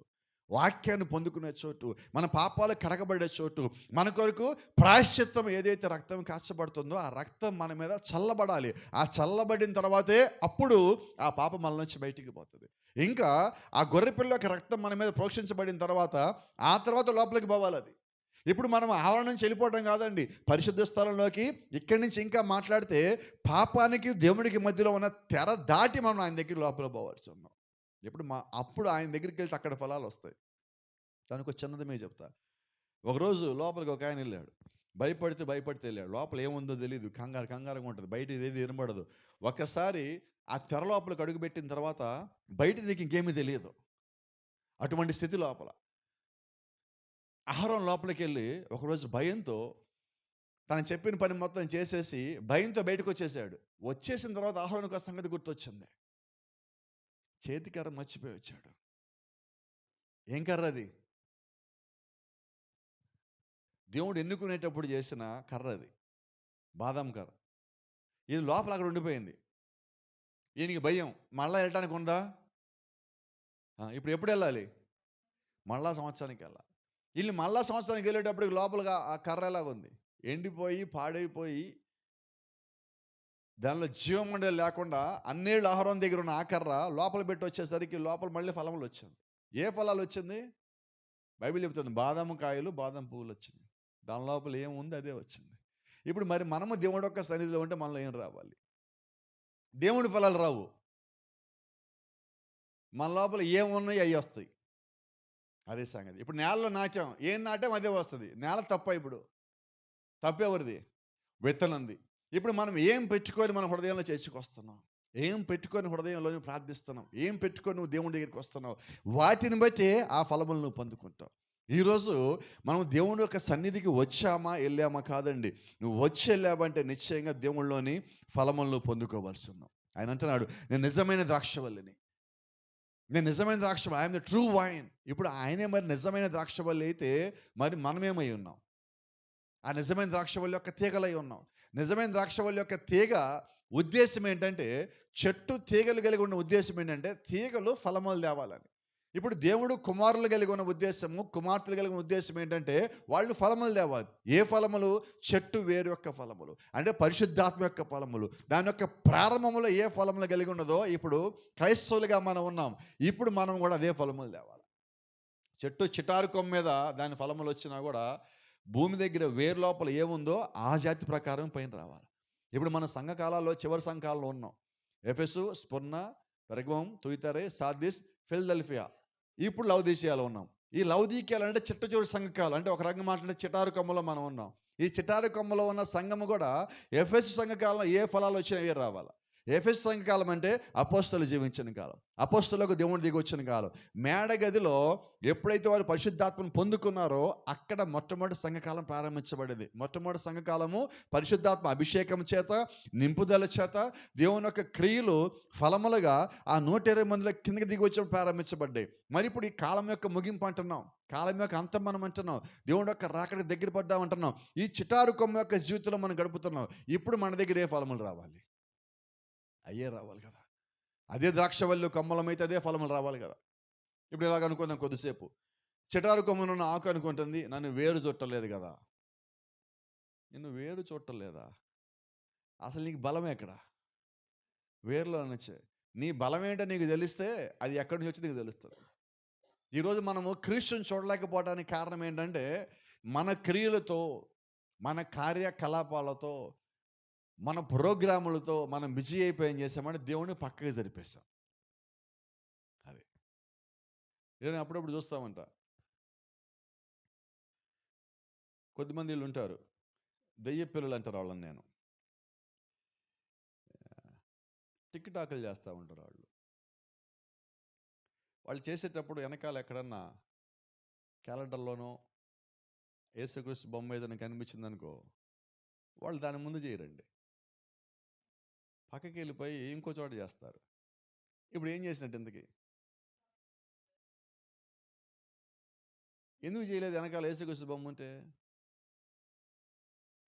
వాక్యాన్ని పొందుకునే చోటు, మన పాపాలు కడగబడే చోటు, మన కొరకు ప్రాయశ్చిత్తం ఏదైతే రక్తం కాచబడుతుందో ఆ రక్తం మన మీద చల్లబడాలి. ఆ చల్లబడిన తర్వాతే అప్పుడు ఆ పాపం మన నుంచి బయటికి పోతుంది. ఇంకా ఆ గొర్రెపిల్ల యొక్క రక్తం మన మీద ప్రోక్షించబడిన తర్వాత ఆ తర్వాత లోపలికి పోవాలి అది. ఇప్పుడు మనం ఆవరణ నుంచి వెళ్ళిపోవడం కాదండి, పరిశుద్ధ స్థలంలోకి ఇక్కడి నుంచి ఇంకా మాట్లాడితే పాపానికి దేవుడికి మధ్యలో ఉన్న తెర దాటి మనం ఆయన దగ్గర లోపల పోవాల్సి ఉన్నాం. అప్పుడు ఆయన దగ్గరికి వెళ్తే అక్కడ ఫలాలు వస్తాయి. దానికి ఒక చిన్నది మీకు చెప్తా. ఒకరోజు లోపలికి ఒక ఆయన వెళ్ళాడు. భయపడితే వెళ్ళాడు. లోపల ఏముందో తెలియదు, కంగారుగా ఉంటుంది, బయట ఏది వినబడదు. ఒక్కసారి ఆ తెర లోపలికి అడుగుపెట్టిన తర్వాత బయట నీకు ఇంకేమీ తెలియదు. అటువంటి స్థితి లోపల ఆహారం లోపలికి వెళ్ళి ఒకరోజు భయంతో తను చెప్పిన పని మొత్తం చేసేసి భయంతో బయటకు వచ్చేసాడు. వచ్చేసిన తర్వాత ఆహారానికి ఆ సంగతి గుర్తొచ్చింది. చేతి కర్ర మర్చిపోయి వచ్చాడు. ఏం కర్ర అది? దేవుడు ఎన్నుకునేటప్పుడు చేసిన కర్ర అది, బాదాం కర్ర. ఇది లోపల అక్కడ ఉండిపోయింది. ఈయనకి భయం, మళ్ళా వెళ్ళటానికి ఉందా? ఇప్పుడు ఎప్పుడు వెళ్ళాలి? మళ్ళా సంవత్సరానికి వెళ్ళాలి. వీళ్ళు మళ్ళా సంవత్సరానికి వెళ్ళేటప్పటికి లోపలగా ఆ కర్ర ఎలాగ ఉంది? ఎండిపోయి పాడైపోయి దానిలో జీవమండలి లేకుండా అన్నేళ్ళు ఆహారం దగ్గర ఉన్న ఆ కర్ర లోపల పెట్టి వచ్చేసరికి లోపల మళ్ళీ ఫలములు వచ్చింది. ఏ ఫలాలు వచ్చింది? బైబిల్ చెబుతుంది బాదాం కాయలు, బాదాం పువ్వులు వచ్చింది. దాని లోపల ఏముంది అదే వచ్చింది. ఇప్పుడు మరి మనము దేవుడు యొక్క సన్నిధిలో ఉంటే మనలో ఏం రావాలి? దేవుడి ఫలాలు రావు. మన లోపల ఏమున్నాయి అవి వస్తాయి. అదే సంగతి. ఇప్పుడు నేలలో నాటాం, ఏం నాటాం అదే వస్తుంది. నేల తప్ప ఇప్పుడు తప్పెవరిది? విత్తనంది. ఇప్పుడు మనం ఏం పెట్టుకొని మన హృదయంలో చేర్చుకొస్తున్నాం? ఏం పెట్టుకొని హృదయంలో నువ్వు ప్రార్థిస్తున్నావు? ఏం పెట్టుకొని నువ్వు దేవుని దగ్గరికి వస్తున్నావు? వాటిని బట్టి ఆ ఫలములు నువ్వు పొందుకుంటావు. ఈరోజు మనం దేవుని యొక్క సన్నిధికి వచ్చామా వెళ్ళామా కాదండి. నువ్వు వచ్చి వెళ్ళావంటే నిశ్చయంగా దేవుళ్ళలోని ఫలములను పొందుకోవాల్సి ఉన్నావు. ఆయన అంటున్నాడు, నేను నిజమైన ద్రాక్షవల్లిని, నేను నిజమైన ద్రాక్ష, ఐఎమ్ ద ట్రూ వైన్. ఇప్పుడు ఆయనే మరి నిజమైన ద్రాక్షవల్లి అయితే మరి మనమేమై ఉన్నాం? ఆ నిజమైన ద్రాక్షవల్లి యొక్క తీగలై ఉన్నాం. నిజమైన ద్రాక్షవల్లి యొక్క తీగ ఉద్దేశం ఏంటంటే, చెట్టు తీగలు కలిగి ఉన్న ఉద్దేశం ఏంటంటే తీగలు ఫలములు తేవాలని. ఇప్పుడు దేవుడు కుమారులు కలిగి ఉన్న ఉద్దేశము, కుమార్తెలు కలిగిన ఉద్దేశం ఏంటంటే వాళ్ళు ఫలములు తేవాలి. ఏ ఫలములు? చెట్టు వేరు యొక్క ఫలములు, అంటే పరిశుద్ధాత్మ యొక్క ఫలములు. దాని యొక్క ప్రారంభంలో ఏ ఫలములు కలిగి ఉన్నదో ఇప్పుడు క్రైస్తవులుగా మనం ఉన్నాం. ఇప్పుడు మనం కూడా అదే ఫలములు తేవాలి. చెట్టు చిటారు కొమ్మ మీద దాని ఫలములు వచ్చినా కూడా భూమి దగ్గర వేరు లోపల ఏముందో ఆ జాతి ప్రకారం పైన రావాలి. ఇప్పుడు మన సంఘకాలాల్లో చివరి సంఘకాలంలో ఉన్నాం. ఎఫెసు, స్పుర్ణ, పెర్గమం, తుయితరే, సార్దిస్, ఫిలదెల్ఫియా. ఇప్పుడు లౌదీసియాలో ఉన్నాం. ఈ లౌదీకియాలు అంటే చిట్ట చివరి సంఘకాలం, అంటే ఒక రకంగా మాట్లాడితే చిటారు కొమ్మలో మనం ఉన్నాం. ఈ చిటారు కొమ్మలో ఉన్న సంఘము కూడా ఎఫెసు సంఘకాలంలో ఏ ఫలాలు వచ్చినా ఏ రావాలి. ఎఫెసు సంఘకాలం అంటే అపోస్తలు జీవించిన కాలం, అపోస్తలకు దేవుడు దిగి వచ్చిన కాలం. మేడగదిలో ఎప్పుడైతే వారు పరిశుద్ధాత్మను పొందుకున్నారో అక్కడ మొట్టమొదటి సంఘకాలం ప్రారంభించబడింది. మొట్టమొదటి సంఘకాలము పరిశుద్ధాత్మ అభిషేకం చేత, నింపుదల చేత, దేవుని యొక్క క్రియలు ఫలములుగా ఆ 120 మందిలో కిందకి దిగి వచ్చి ప్రారంభించబడ్డాయి. మరి ఇప్పుడు ఈ కాలం యొక్క ముగింపు అంటున్నాం, కాలం యొక్క అంతం మనం అంటున్నాం, దేవుని యొక్క రాకడికి దగ్గర పడ్డాం అంటున్నాం. ఈ చిటారు కొమ్మ యొక్క జీవితంలో మనం గడుపుతున్నాం. ఇప్పుడు మన దగ్గర ఏ ఫలములు రావాలి? అయ్యే రావాలి కదా. అదే ద్రాక్షవల్లి కొమ్మలమైతే అదే ఫలములు రావాలి కదా. ఇప్పుడు ఇలాగ అనుకుందాం, కొద్దిసేపు చిటారు కొమ్మనున్న ఆకు అనుకుంటుంది, నన్ను వేరు చుట్టలేదు కదా. నిన్ను వేరు చుట్టలేదా? అసలు నీకు బలం ఎక్కడ? వేరులో నుంచే. నీ బలం ఏంటో నీకు తెలిస్తే అది ఎక్కడి నుంచి వచ్చి నీకు తెలుస్తుంది. ఈరోజు మనము క్రీస్తుని చూడలేకపోవడానికి కారణం ఏంటంటే మన క్రియలతో, మన కార్యకలాపాలతో, మన ప్రోగ్రాములతో మనం బిజీ అయిపోయి ఏం చేసామంటే దేవుడిని పక్కకి జరిపేశాం. అది నేను అప్పుడప్పుడు చూస్తామంట, కొద్దిమంది వీళ్ళు ఉంటారు, దెయ్య పిల్లలు అంటారు వాళ్ళని. నేను టిక్ టాకులు చేస్తూ ఉంటారు వాళ్ళు. వాళ్ళు చేసేటప్పుడు వెనకాల ఎక్కడన్నా క్యాలెండర్లోనో యేసుక్రీస్తు బొమ్మ ఏదైనా కనిపించింది అనుకో, వాళ్ళు దాని ముందు చేయరండి, పక్కకి వెళ్ళిపోయి ఇంకో చోట చేస్తారు. ఇప్పుడు ఏం చేసినట్టు ఇంతకీ? ఎందుకు చేయలేదు? వెనకాల యేసుక్రీస్తు బొమ్మ ఉంటే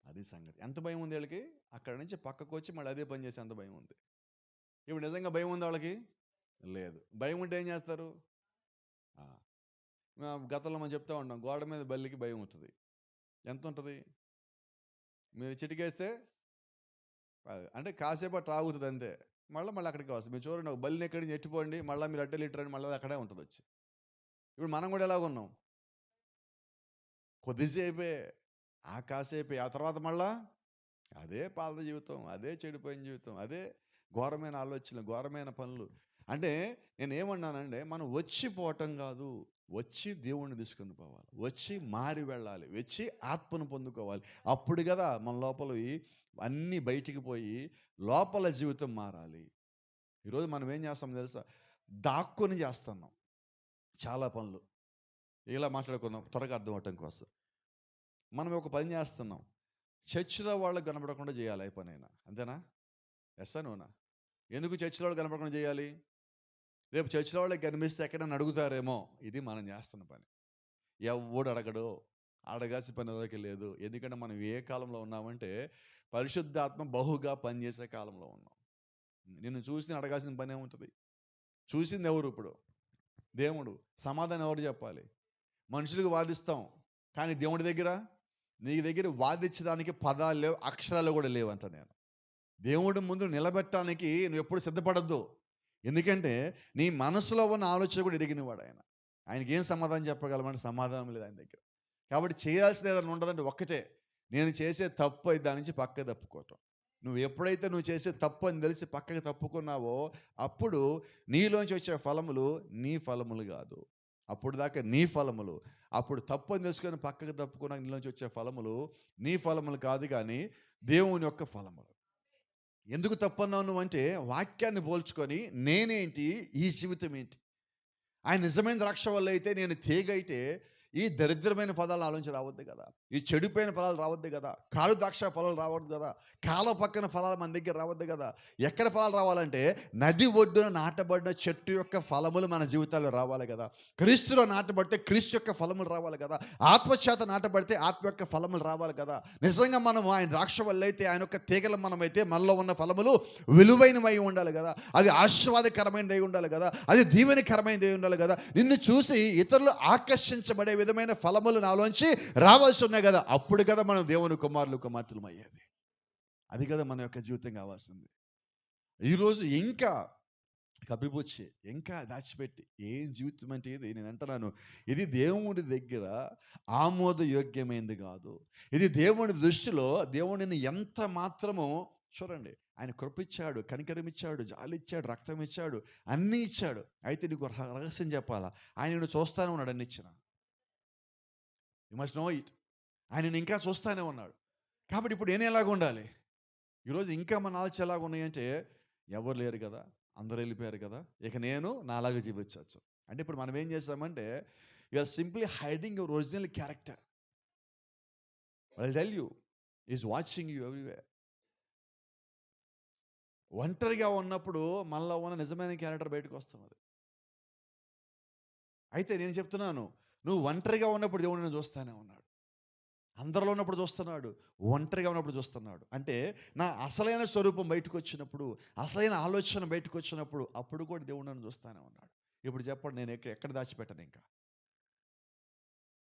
అది సంగతి. ఎంత భయం ఉంది వీళ్ళకి? అక్కడ నుంచి పక్కకు వచ్చి మళ్ళీ అదే పని చేసి ఎంత భయం ఉంది. ఇప్పుడు నిజంగా భయం ఉంది వాళ్ళకి? లేదు. భయం ఉంటే ఏం చేస్తారు? గతంలో మనం చెప్తా ఉంటాం, గోడ మీద బల్లికి భయం ఉంటుంది. ఎంత ఉంటుంది? మీరు చిటికేస్తే అంటే కాసేపు అట్లా ఆగుతుంది అంతే, మళ్ళీ అక్కడికి వస్తుంది. మీరు చూడండి, ఒక బల్లిని ఎక్కడి నుంచి ఎట్టిపోండి, మళ్ళీ మీరు అడ్డలు ఇట్టరండి, మళ్ళీ అక్కడే ఉంటుంది వచ్చి. ఇప్పుడు మనం కూడా ఎలాగున్నాం? కొద్దిసేపే, ఆ కాసేపే, ఆ తర్వాత మళ్ళా అదే పాత జీవితం, అదే చెడిపోయిన జీవితం, అదే ఘోరమైన ఆలోచనలు, ఘోరమైన పనులు. అంటే నేను ఏమన్నానంటే, మనం వచ్చిపోవటం కాదు, వచ్చి దేవుణ్ణి తీసుకుని పోవాలి, వచ్చి మారి వెళ్ళాలి, వచ్చి ఆత్మను పొందుకోవాలి. అప్పుడు కదా మన లోపల అన్నీ బయటికి పోయి లోపల జీవితం మారాలి. ఈరోజు మనం ఏం చేస్తాం తెలుసా? దాక్కుని చేస్తున్నాం చాలా పనులు. ఇలా మాట్లాడుకుందాం త్వరగా అర్థం అవటం కోసం. మనం ఒక పని చేస్తున్నాం, చర్చిలో వాళ్ళకి కనపడకుండా చేయాలి ఏ పనైనా, అంతేనా? ఎస్సా నోనా? ఎందుకు చర్చిలో వాళ్ళు కనపడకుండా చేయాలి? రేపు చర్చిలో వాళ్ళకి కనిపిస్తే ఎక్కడైనా అడుగుతారేమో. ఇది మనం చేస్తున్న పని. ఎవడు అడగడు, అడగాల్సిన పని ఎవరికి లేదు. ఎందుకంటే మనం ఏ కాలంలో ఉన్నామంటే పరిశుద్ధాత్మ బహుగా పనిచేసే కాలంలో ఉన్నాం. నిన్ను చూసి అడగాల్సిన పని ఏముంటుంది? చూసింది ఎవరు? ఇప్పుడు దేవుడు. సమాధానం ఎవరు చెప్పాలి? మనుషులకు వాదిస్తాం, కానీ దేవుడి దగ్గర, నీ దగ్గర వాదించడానికి పదాలు లేవు, అక్షరాలు కూడా లేవంట. నేను దేవుడి ముందు నిలబెట్టడానికి నువ్వు ఎప్పుడు సిద్ధపడద్దు. ఎందుకంటే నీ మనసులో ఉన్న ఆలోచన కూడా ఎరిగినవాడు ఆయన. ఆయనకి ఏం సమాధానం చెప్పగలమంటే సమాధానం లేదు ఆయన దగ్గర. కాబట్టి చేయాల్సింది ఏదైనా ఉండదంటే ఒక్కటే, నేను చేసే తప్పు అయితే దాని నుంచి పక్కకి తప్పుకోవటం. నువ్వు ఎప్పుడైతే నువ్వు చేసే తప్పు అని తెలిసి పక్కకి తప్పుకున్నావో, అప్పుడు నీలోంచి వచ్చే ఫలములు నీ ఫలములు కాదు. అప్పుడు దాకా నీ ఫలములు. అప్పుడు తప్పు అని తెలుసుకొని పక్కకి తప్పుకున్నాక నీలోంచి వచ్చే ఫలములు నీ ఫలములు కాదు, కానీ దేవుని యొక్క ఫలములు. ఎందుకు తప్పన్నావు నువ్వు అంటే, వాక్యాన్ని పోల్చుకొని నేనేంటి, ఈ జీవితం ఏంటి? ఆయన నిజమైన ద్రాక్ష వల్ల అయితే, నేను తీగ అయితే, ఈ దరిద్రమైన ఫలాలు ఆలోచన రావద్దు కదా, ఈ చెడిపోయిన ఫలాలు రావద్దు కదా, కాలు ద్రాక్ష ఫలాలు రావద్దు కదా, కాల పక్కన ఫలాలు మన దగ్గర రావద్దు కదా. ఎక్కడ ఫలాలు రావాలంటే, నది ఒడ్డున నాటబడిన చెట్టు యొక్క ఫలములు మన జీవితాల్లో రావాలి కదా. క్రీస్తులో నాటబడితే క్రీస్తు యొక్క ఫలములు రావాలి కదా. ఆత్మచేత నాటబడితే ఆత్మ యొక్క ఫలములు రావాలి కదా. నిజంగా మనము ఆయన ద్రాక్ష వల్ల అయితే, ఆయన యొక్క తీగల మనమైతే, మనలో ఉన్న ఫలములు విలువైనవై ఉండాలి కదా, అది ఆశీర్వాదకరమైనదై ఉండాలి కదా, అది దీవెనకరమైనదై ఉండాలి కదా. నిన్ను చూసి ఇతరులు ఆకర్షించబడే విధమైన ఫలములు నాలోంచి రావాల్సి ఉన్నాయి కదా. అప్పుడు కదా మనం దేవుని కుమారులు కుమార్తెలు అయ్యేది. అది కదా మన యొక్క జీవితం కావాల్సింది. ఈరోజు ఇంకా కప్పిపుచ్చి, ఇంకా దాచిపెట్టి ఏం జీవితం అంటే ఇది? నేను అంటున్నాను, ఇది దేవుడి దగ్గర ఆమోదయోగ్యమైనది కాదు. ఇది దేవుడి దృష్టిలో దేవుడిని ఎంత మాత్రమో చూడండి, ఆయన కృపిచ్చాడు, కనికరమిచ్చాడు, జాలిచ్చాడు, రక్తం ఇచ్చాడు, అన్నీ ఇచ్చాడు. అయితే నీకు రహస్యం చెప్పాలా, ఆయన నిన్ను చూస్తానే ఉన్నాడు. అన్ని ఇచ్చిన, యు మస్ట్ నో ఇట్. ఆయన ఇంకా చూస్తానే ఉన్నాడు. కాబట్టి ఇప్పుడు నేను ఎలాగ ఉండాలి? ఈరోజు ఇంకా మన ఆలోచన ఎలాగ ఉన్నాయంటే, ఎవరు లేరు కదా, అందరూ వెళ్ళిపోయారు కదా, ఇక నేను నాలాగా జీవించవచ్చు. అంటే ఇప్పుడు మనం ఏం చేస్తామంటే, you are simply hiding your original character. I tell you, is watching you everywhere. ఒంటరిగా ఉన్నప్పుడు మనలో ఉన్న నిజమైన క్యారెక్టర్ బయటకు వస్తున్నది. అయితే నేను చెప్తున్నాను, నువ్వు ఒంటరిగా ఉన్నప్పుడు దేవుడు నిన్ను చూస్తానే ఉన్నాడు. అందరిలో ఉన్నప్పుడు చూస్తున్నాడు, ఒంటరిగా ఉన్నప్పుడు చూస్తున్నాడు. అంటే నా అసలైన స్వరూపం బయటకు వచ్చినప్పుడు, అసలైన ఆలోచన బయటకు వచ్చినప్పుడు, అప్పుడు కూడా దేవుడు నన్ను చూస్తానే ఉన్నాడు. ఇప్పుడు చెప్పండి, నేను ఎక్కడ దాచిపెట్టాను ఇంకా?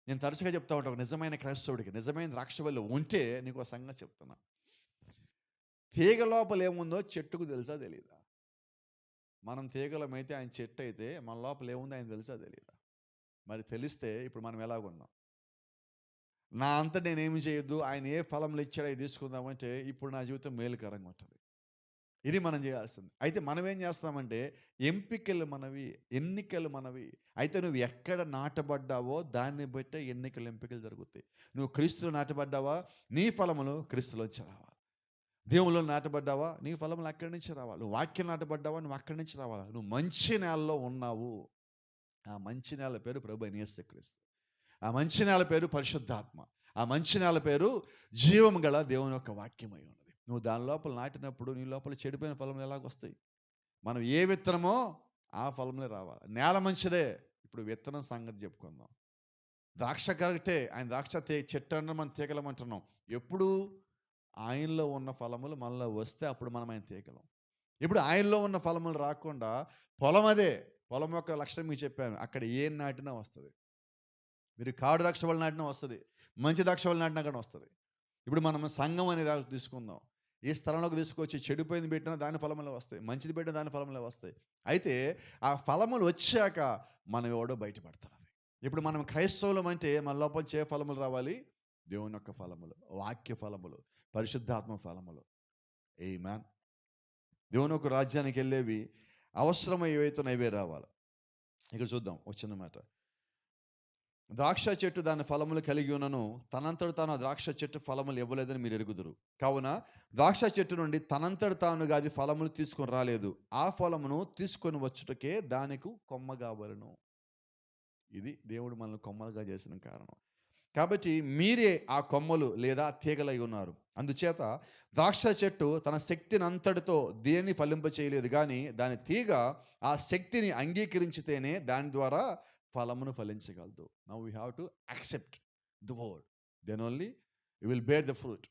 నేను తరచుగా చెప్తా ఉంటాను, నిజమైన క్రైస్తవుడికి, నిజమైన ద్రాక్షవల్లి ఉంటే నీకు ఒక సంగతి చెప్తున్నా, తీగ లోపల ఏముందో చెట్టుకు తెలుసా తెలీదా? మనం తీగలమైతే ఆయన చెట్టు అయితే, మన లోపల ఏముందో ఆయన తెలుసా తెలీదా? మరి తెలిస్తే ఇప్పుడు మనం ఎలాగున్నాం? నా అంతా నేనేమి చేయొద్దు, ఆయన ఏ ఫలంలో ఇచ్చాడో అవి తీసుకుందామంటే ఇప్పుడు నా జీవితం మేలుకరంగా ఉంటుంది. ఇది మనం చేయాల్సింది. అయితే మనం ఏం చేస్తామంటే, ఎంపికలు మనవి, ఎన్నికలు మనవి. అయితే నువ్వు ఎక్కడ నాటబడ్డావో దాన్ని బట్టే ఎన్నికలు, ఎంపికలు జరుగుతాయి. నువ్వు క్రీస్తులో నాటబడ్డావా, నీ ఫలములు క్రీస్తులోంచి రావాలి. దేవుళ్ళు నాటబడ్డావా, నీ ఫలములు అక్కడి నుంచి రావాలి. నువ్వు వాక్యం నాటబడ్డావా, నువ్వు అక్కడి నుంచి రావాలి. నువ్వు మంచి నేలలో ఉన్నావు. ఆ మంచి నేల పేరు ప్రభు అయిన యేసుక్రీస్తు. ఆ మంచి నేల పేరు పరిశుద్ధాత్మ. ఆ మంచి నేల పేరు జీవం గల దేవుని యొక్క వాక్యమై ఉన్నది. నువ్వు దాని లోపల నాటినప్పుడు నీ లోపల చెడిపోయిన ఫలములు ఎలాగొస్తాయి? మనం ఏ విత్తనమో ఆ ఫలములే రావాలి. నేల మంచిదే. ఇప్పుడు విత్తనం సంగతి చెప్పుకుందాం. ద్రాక్ష కరెక్టే. ఆయన ద్రాక్ష చెట్టు అన్న మనం తీగలమంటున్నాం. ఎప్పుడు ఆయనలో ఉన్న ఫలములు మనలో వస్తే అప్పుడు మనం ఆయన తీగలం. ఇప్పుడు ఆయనలో ఉన్న ఫలములు రాకుండా పొలం అదే. పొలం యొక్క లక్షణం మీకు చెప్పాను. అక్కడ ఏం నాటినా వస్తుంది. మీరు కాడు ద్రాక్ష వల్ల నాటినా వస్తుంది. మంచి ద్రాక్ష వల్ల నాటినా కానీ వస్తుంది. ఇప్పుడు మనం సంఘం అనే దానికి తీసుకుందాం. ఈ స్థలంలోకి తీసుకొచ్చి చెడిపోయింది పెట్టినా దాని ఫలములే వస్తాయి. మంచిది పెట్టినా దాని ఫలములే వస్తాయి. అయితే ఆ ఫలములు వచ్చాక మనం ఎవడో బయటపడతాడు. ఇప్పుడు మనం క్రైస్తవులం అంటే మన లోపల చే ఫలములు రావాలి. దేవుని యొక్క ఫలములు, వాక్య ఫలములు, పరిశుద్ధాత్మ ఫలములు. ఆమేన్. దేవుని యొక్క రాజ్యానికి వెళ్ళేవి అవసరమై ఏవైతున్నాయో రావాలి. ఇక్కడ చూద్దాం ఒక చిన్న మాట. ద్రాక్ష చెట్టు దాని ఫలములు కలిగి ఉన్నను తనంతట తాను ఆ ద్రాక్ష చెట్టు ఫలములు ఇవ్వలేదని మీరు ఎరుగుదురు. కావున ద్రాక్ష చెట్టు నుండి తనంతట తానుగా అది ఫలములు తీసుకొని రాలేదు. ఆ ఫలమును తీసుకొని వచ్చుటకే దానికి కొమ్మ కావలెను. ఇది దేవుడు మనల్ని కొమ్మలుగా చేసిన కారణం. కాబట్టి మీరే ఆ కొమ్మలు లేదా తీగలై ఉన్నారు. అందుచేత ద్రాక్ష చెట్టు తన శక్తిని అంతటితో దేన్ని ఫలింప చేయలేదు, కానీ దాని తీగ ఆ శక్తిని అంగీకరించితేనే దాని ద్వారా ఫలమును ఫలించగలదు. Now we have to accept the word, then only you will bear the fruit.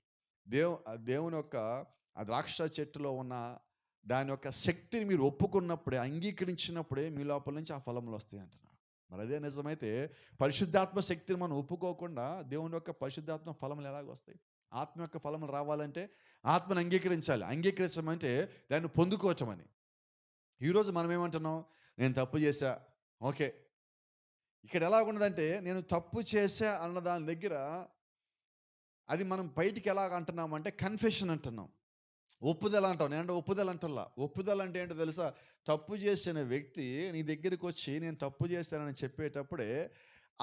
దేవుని యొక్క ఆ ద్రాక్ష చెట్టులో ఉన్న దాని యొక్క శక్తిని మీరు ఒప్పుకున్నప్పుడే, అంగీకరించినప్పుడే మీ లోపల నుంచి ఆ ఫలములు వస్తాయి అంటున్నాడు. మరి అదే నిజమైతే పరిశుద్ధాత్మ శక్తిని మనం ఒప్పుకోకుండా దేవుని యొక్క పరిశుద్ధాత్మ ఫలములు ఎలాగ వస్తాయి? ఆత్మ యొక్క ఫలములు రావాలంటే ఆత్మను అంగీకరించాలి. అంగీకరించమంటే దాన్ని పొందుకోవటమని. ఈరోజు మనం ఏమంటున్నాం? నేను తప్పు చేశా. ఓకే. ఇక్కడ ఎలా ఉన్నదంటే నేను తప్పు చేశా అన్న దాని దగ్గర అది మనం బయటికి ఎలాగ అంటున్నామంటే కన్ఫెషన్ అంటున్నాం. ఒప్పుదల అంటాం. నేనంటే ఒప్పుదల అంటల్లా. ఒప్పుదల అంటే ఏంటో తెలుసా? తప్పు చేసిన వ్యక్తి నీ దగ్గరికి వచ్చి నేను తప్పు చేశానని చెప్పేటప్పుడే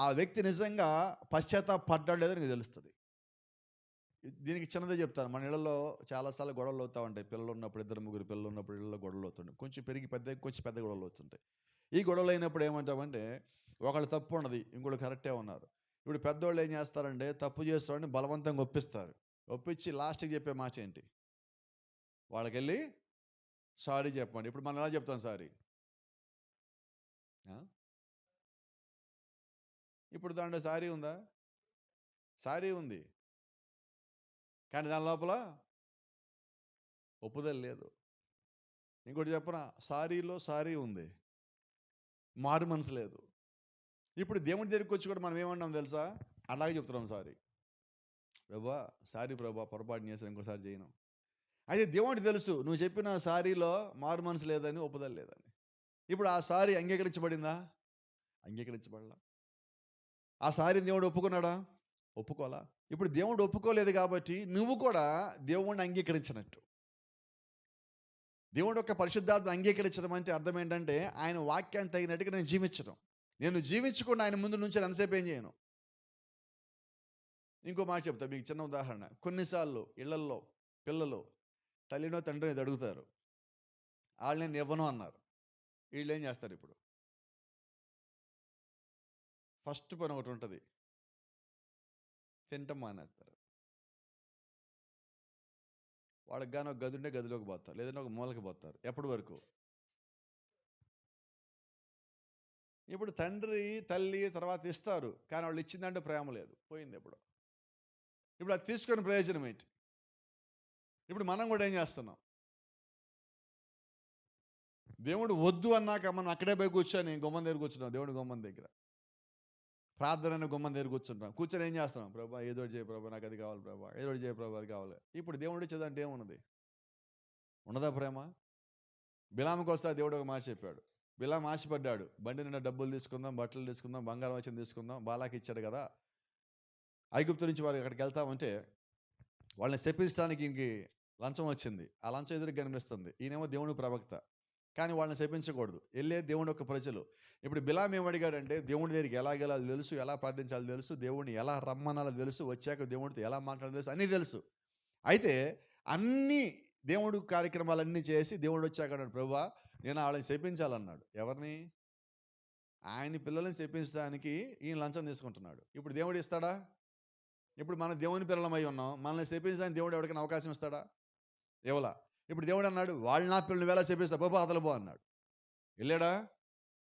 ఆ వ్యక్తి నిజంగా పశ్చాత్తాపడ్డాడో లేదో నీకు తెలుస్తుంది. దీనికి చిన్నదే చెప్తాను. మన ఇళ్లలో చాలాసార్లు గొడవలు అవుతూ ఉంటాయి. పిల్లలు ఉన్నప్పుడు, ఇద్దరు ముగ్గురు పిల్లలు ఉన్నప్పుడు ఇళ్ళలో గొడవలు అవుతుంటాయి. కొంచెం పెరిగి కొంచెం పెద్ద గొడవలు అవుతుంటాయి. ఈ గొడవలు అయినప్పుడు ఏమంటామంటే ఒకళ్ళు తప్పు ఉన్నది, ఇంకోళ్ళు కరెక్టే ఉన్నారు. ఇప్పుడు పెద్దోళ్ళు ఏం చేస్తారంటే తప్పు చేస్తారని బలవంతంగా ఒప్పిస్తారు. ఒప్పించి లాస్ట్కి చెప్పే మాట ఏంటి? వాళ్ళకెళ్ళి సారీ చెప్పండి. ఇప్పుడు మనం ఎలా చెప్తాం సారీ? ఇప్పుడు దాంట్లో సారీ ఉందా? సారీ ఉంది. కానీ దాని లోపల ఒప్పుదల లేదు. ఇంకోటి చెప్పనా? సారీలో సారీ ఉంది, మారు మనసు లేదు. ఇప్పుడు దేవుడి దగ్గరికి వచ్చి కూడా మనం ఏమన్నాం తెలుసా? అలాగే చెప్తున్నాం సారీ. ప్రభా సారీ ప్రభా, పొరపాటు చేశాను, ఇంకోసారి చేయను. అయితే దేవుడికి తెలుసు నువ్వు చెప్పిన సారీలో మారు మనసు లేదని, ఒప్పుదల లేదని. ఇప్పుడు ఆ సారీ అంగీకరించబడిందా? అంగీకరించబడలా. ఆ సారీని దేవుడు ఒప్పుకున్నాడా? ఒప్పుకోలా. ఇప్పుడు దేవుడు ఒప్పుకోలేదు కాబట్టి నువ్వు కూడా దేవుణ్ణి అంగీకరించినట్టు. దేవుడు యొక్క పరిశుద్ధాత్మ అంగీకరించడం అంటే అర్థం ఏంటంటే ఆయన వాక్యాన్ని తగినట్టుగా నేను జీవించడం. నేను జీవించకుండా ఆయన ముందు నుంచి ఎంతసేపు ఏం చేయను. ఇంకో మాట చెప్తా మీకు చిన్న ఉదాహరణ. కొన్నిసార్లు ఇళ్లల్లో పిల్లలు తల్లినో తండ్రిని ఇది అడుగుతారు. వాళ్ళు నేను ఇవ్వను అన్నారు. వీళ్ళు ఏం చేస్తారు? ఇప్పుడు ఫస్ట్ పని ఒకటి ఉంటుంది, తింటం మానేస్తారు. వాళ్ళకి కానీ ఒక గది ఉంటే గదిలోకి పోతారు, లేదంటే ఒక మూలకి పోతారు. ఎప్పటి వరకు? ఇప్పుడు తండ్రి తల్లి తర్వాత ఇస్తారు, కానీ వాళ్ళు ఇచ్చిందంటే ప్రేమ లేదు, పోయింది. ఇప్పుడు అది తీసుకొని ప్రయోజనం ఏంటి? ఇప్పుడు మనం కూడా ఏం చేస్తున్నాం? దేవుడు వద్దు అన్నాక మనం అక్కడే పోయి కూర్చొని గుమ్మం దగ్గర కూర్చున్నాం. దేవుడు గుమ్మం దగ్గర ప్రార్థన గుమ్మం దగ్గర కూర్చుంటాం. కూర్చొని ఏం చేస్తున్నాం? ప్రభా ఏదో చేయ ప్రభా, నాకు అది కావాలి ప్రభా, ఏదో చేయ ప్రభా, అది కావాలి. ఇప్పుడు దేవుడు ఇచ్చేదంటే ఏమున్నది? ఉన్నదా ప్రేమ? బిలాముకి వస్తే దేవుడు ఒక మాట చెప్పాడు. బిలాము ఆశపడ్డాడు, బండి నిండా డబ్బులు తీసుకుందాం, బట్టలు తీసుకుందాం, బంగారం వచ్చింది తీసుకుందాం. బాలాకి ఇచ్చాడు కదా. ఐగుప్తు నుంచి వారు అక్కడికి వెళ్తామంటే వాళ్ళని శపించడానికి ఇంక లంచం వచ్చింది. ఆ లంచం ఎదురు కనిపిస్తుంది. ఈయనేమో దేవుడు ప్రవక్త, కానీ వాళ్ళని శపించకూడదు. వెళ్ళే దేవుడు యొక్క ప్రజలు. ఇప్పుడు బిలాం ఏమడిగాడంటే దేవుడి దగ్గరికి ఎలాగెళ్ళాలి తెలుసు, ఎలా ప్రార్థించాలో తెలుసు, దేవుడిని ఎలా రమ్మనాలో తెలుసు, వచ్చాక దేవుడితో ఎలా మాట్లాడాలో తెలుసు, అన్నీ తెలుసు. అయితే అన్నీ దేవుడు కార్యక్రమాలన్నీ చేసి దేవుడు వచ్చాక అన్నాడు, ప్రభువా నేను వాళ్ళని శపించాలన్నాడు. ఎవరిని? ఆయన పిల్లల్ని శపించడానికి ఈయన లంచం తీసుకుంటున్నాడు. ఇప్పుడు దేవుడు ఇస్తాడా? ఇప్పుడు మనం దేవుని పిల్లలమై ఉన్నాం. మనల్ని శపించడానికి దేవుడు ఎవరికైనా అవకాశం ఇస్తాడా? ఇవ్వలా. ఇప్పుడు దేవుడు అన్నాడు, వాళ్ళు నా పిల్లలు నువ్వెలా శపిస్తా పో అవతల పో అన్నాడు. వెళ్ళాడా?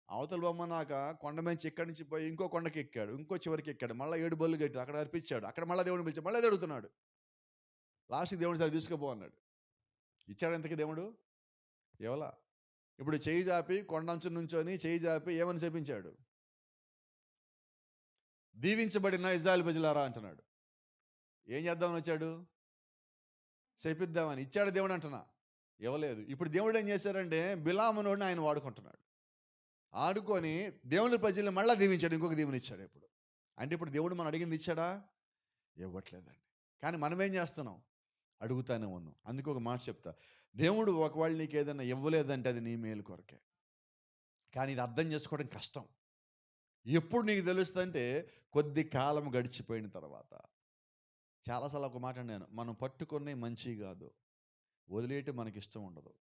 అవతల బొమ్మన్నాక కొండ మంచి ఇక్కడి నుంచి పోయి ఇంకో కొండకి ఎక్కాడు. ఇంకో చివరికి ఎక్కాడు. మళ్ళీ 7 బళ్ళు కట్టి అక్కడ అర్పించాడు. అక్కడ మళ్ళీ దేవుడిని పిలిచాడు. మళ్ళీ అడుగుతున్నాడు. లాస్ట్‌కి దేవుడు సరే తీసుకుపో అన్నాడు. ఇచ్చాడా ఇంతకి దేవుడు? ఇవ్వలా. ఇప్పుడు చెయ్యి జాపి కొండంచు నుంచొని చెయ్యి జాపి ఏమని శపించాడు? దీవించబడిన ఇజ్రాయేలు ప్రజలారా అంటున్నాడు. ఏం చేద్దామని వచ్చాడు? శపిద్దామని. ఇచ్చాడు దేవుడు అంటున్నా. ఇవ్వలేదు. ఇప్పుడు దేవుడు ఏం చేశారంటే బిలామునోడిని ఆయన వాడుకుంటున్నాడు. ఆడుకొని దేవుని ప్రజల్ని మళ్ళా దీవించాడు. ఇంకొక దీవెన ఇచ్చాడు ఇప్పుడు. అంటే ఇప్పుడు దేవుడు మనం అడిగింది ఇచ్చాడా? ఇవ్వట్లేదండి. కానీ మనం ఏం చేస్తున్నాం? అడుగుతానే ఉన్నాం. అందుకే ఒక మాట చెప్తా. దేవుడు ఒకవేళ నీకు ఏదైనా ఇవ్వలేదంటే అది నీ మేలు కొరకే. కానీ ఇది అర్థం చేసుకోవడం కష్టం. ఎప్పుడు నీకు తెలుస్తుందంటే కొద్ది కాలం గడిచిపోయిన తర్వాత. చాలాసార్లు ఒక మాట అన్నాను. మనం పట్టుకునే మంచి కాదు. వదిలేయటం మనకి ఇష్టం ఉండదు.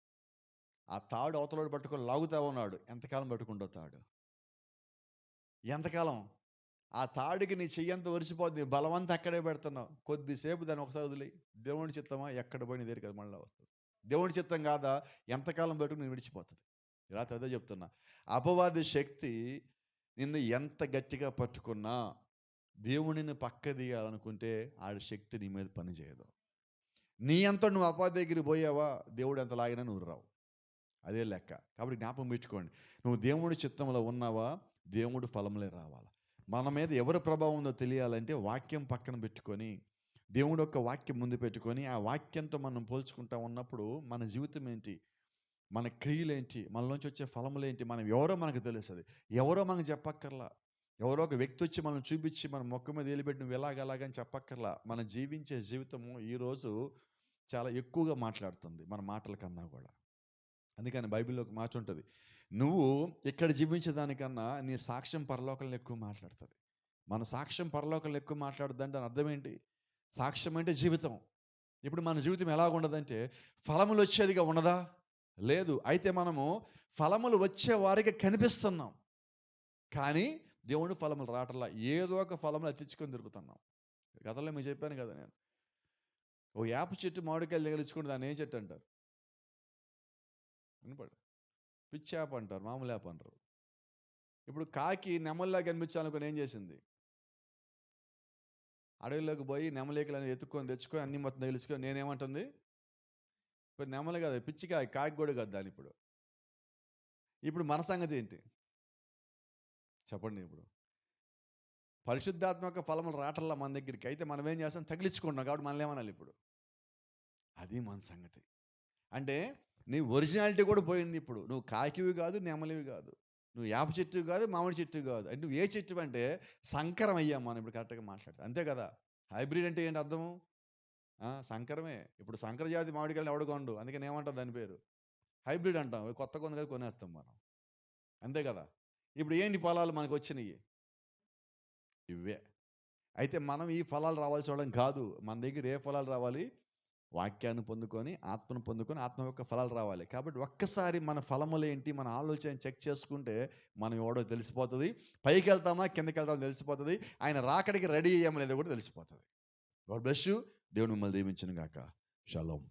ఆ తాడు అవతలోడు పట్టుకొని లాగుతా ఉన్నాడు. ఎంతకాలం పట్టుకుంటావు తాడు? ఎంతకాలం? ఆ తాడుకి నీ చెయ్యంత ఒరిసిపోద్ది. బలవంతా అక్కడే పెడుతున్నావు. కొద్దిసేపు దాన్ని ఒకసారి వదిలేయి. దేవుని చిత్తమా ఎక్కడ పోయిన దగ్గరికి అది మళ్ళీ వస్తుంది. దేవుని చిత్తం కాదా ఎంతకాలం పట్టుకుని నేను విడిచిపోతుంది. రాత్రి అదే చెప్తున్నా. అపవాది శక్తి నిన్ను ఎంత గట్టిగా పట్టుకున్నా దేవునిని పక్క తీయాలనుకుంటే ఆడి శక్తి నీ మీద పనిచేయదు. నీ అంతా నువ్వు అపవాది దగ్గరికి పోయావా దేవుడు ఎంత లాగినా నువ్వు రావు. అదే లెక్క. కాబట్టి జ్ఞాపకం పెట్టుకోండి. నువ్వు దేవుడి చిత్తంలో ఉన్నావా దేవుడు ఫలములే రావాలి. మన మీద ఎవరి ప్రభావం ఉందో తెలియాలంటే వాక్యం పక్కన పెట్టుకొని దేవుడు యొక్క వాక్యం ముందు పెట్టుకొని ఆ వాక్యంతో మనం పోల్చుకుంటా ఉన్నప్పుడు మన జీవితం ఏంటి, మన క్రియలేంటి, మనలోంచి వచ్చే ఫలములేంటి, మనం ఎవరో మనకు తెలుస్తుంది. ఎవరో మనకు చెప్పక్కర్లా. ఎవరో ఒక వ్యక్తి వచ్చి మనం చూపించి మన మొక్క మీద ఏలిపెట్టి నువ్వు ఎలాగలాగని చెప్పక్కర్లా. మనం జీవించే జీవితము ఈరోజు చాలా ఎక్కువగా మాట్లాడుతుంది మన మాటల కన్నా కూడా. అందుకని బైబిల్లో ఒక మాట ఉంటుంది. నువ్వు ఇక్కడ జీవించేదానికన్నా నీ సాక్ష్యం పరలోకంలో ఎక్కువ మాట్లాడుతుంది. మన సాక్ష్యం పరలోకంలో ఎక్కువ మాట్లాడుతుందంటే దాని అర్థం ఏంటి? సాక్ష్యం అంటే జీవితం. ఇప్పుడు మన జీవితం ఎలాగ ఉండదంటే ఫలములు వచ్చేదిగా ఉండదా? లేదు. అయితే మనము ఫలములు వచ్చే వారికి కనిపిస్తున్నాం. కానీ దేవుని ఫలములు రావట్లా. ఏదో ఒక ఫలములు అతికించుకొని తిరుగుతున్నాం. గతంలో మీకు చెప్పాను కదా నేను. ఓ యాప చెట్టు మామిడికాయలు తగిలించుకుంటే దాన్ని ఏం చెట్టు అంటారు? వినపడు. పిచ్చి యాప అంటారు. మామూలు యాప అంటారు. ఇప్పుడు కాకి నెమల్లా కనిపించాలనుకుని ఏం చేసింది? అడవిలోకి పోయి నెమలికలను ఎత్తుక్కొని తెచ్చుకొని అన్ని మొత్తం తగిలించుకొని నేనేమంటుంది? ఇప్పుడు నెమలి కదా పిచ్చి కాకి కూడా కదా దాని ఇప్పుడు. ఇప్పుడు మన సంగతి ఏంటి? చెప్పండి ఇప్పుడు. పరిశుద్ధాత్మక ఫలములు రావట్లా మన దగ్గరికి. అయితే మనం ఏం చేస్తాం? తగిలించుకుంటున్నాం. కాబట్టి మనల్ని ఏమనాలి ఇప్పుడు? అది మన సంగతి. అంటే నీ ఒరిజినాలిటీ కూడా పోయింది ఇప్పుడు. నువ్వు కాకివి కాదు, నెమలివి కాదు. నువ్వు యాప చెట్టు కాదు, మామిడి చెట్టు కాదు. అంటే నువ్వు ఏ చెట్టు అంటే సంకరం అయ్యాం మనం ఇప్పుడు కరెక్ట్గా మాట్లాడితే. అంతే కదా? హైబ్రిడ్ అంటే ఏంటి అర్థము? సంకరమే. ఇప్పుడు సంకర జాతి మామిడికాయలు ఎవడు కొండు. అందుకని ఏమంటాం దాని పేరు? హైబ్రిడ్ అంటాం. కొత్తగా ఉంది కదా కొనేస్తాం మనం. అంతే కదా? ఇప్పుడు ఏంటి ఫలాలు మనకు వచ్చినాయి? ఇవే. అయితే మనం ఈ ఫలాలు రావాల్సి రావడం కాదు. మన దగ్గర ఏ ఫలాలు రావాలి? వాక్యాన్ని పొందుకొని, ఆత్మను పొందుకొని, ఆత్మ యొక్క ఫలాలు రావాలి. కాబట్టి ఒక్కసారి మన ఫలములేంటి, మన ఆలోచన చెక్ చేసుకుంటే మనం ఎవడో తెలిసిపోతుంది. పైకి వెళ్తామా, కిందకి వెళ్తామో తెలిసిపోతుంది. ఆయన రాకడికి రెడీ అయ్యామో లేదో కూడా తెలిసిపోతుంది. God bless you. దేవుడు మిమ్మల్ని దీవించును గాక. షలోమ్.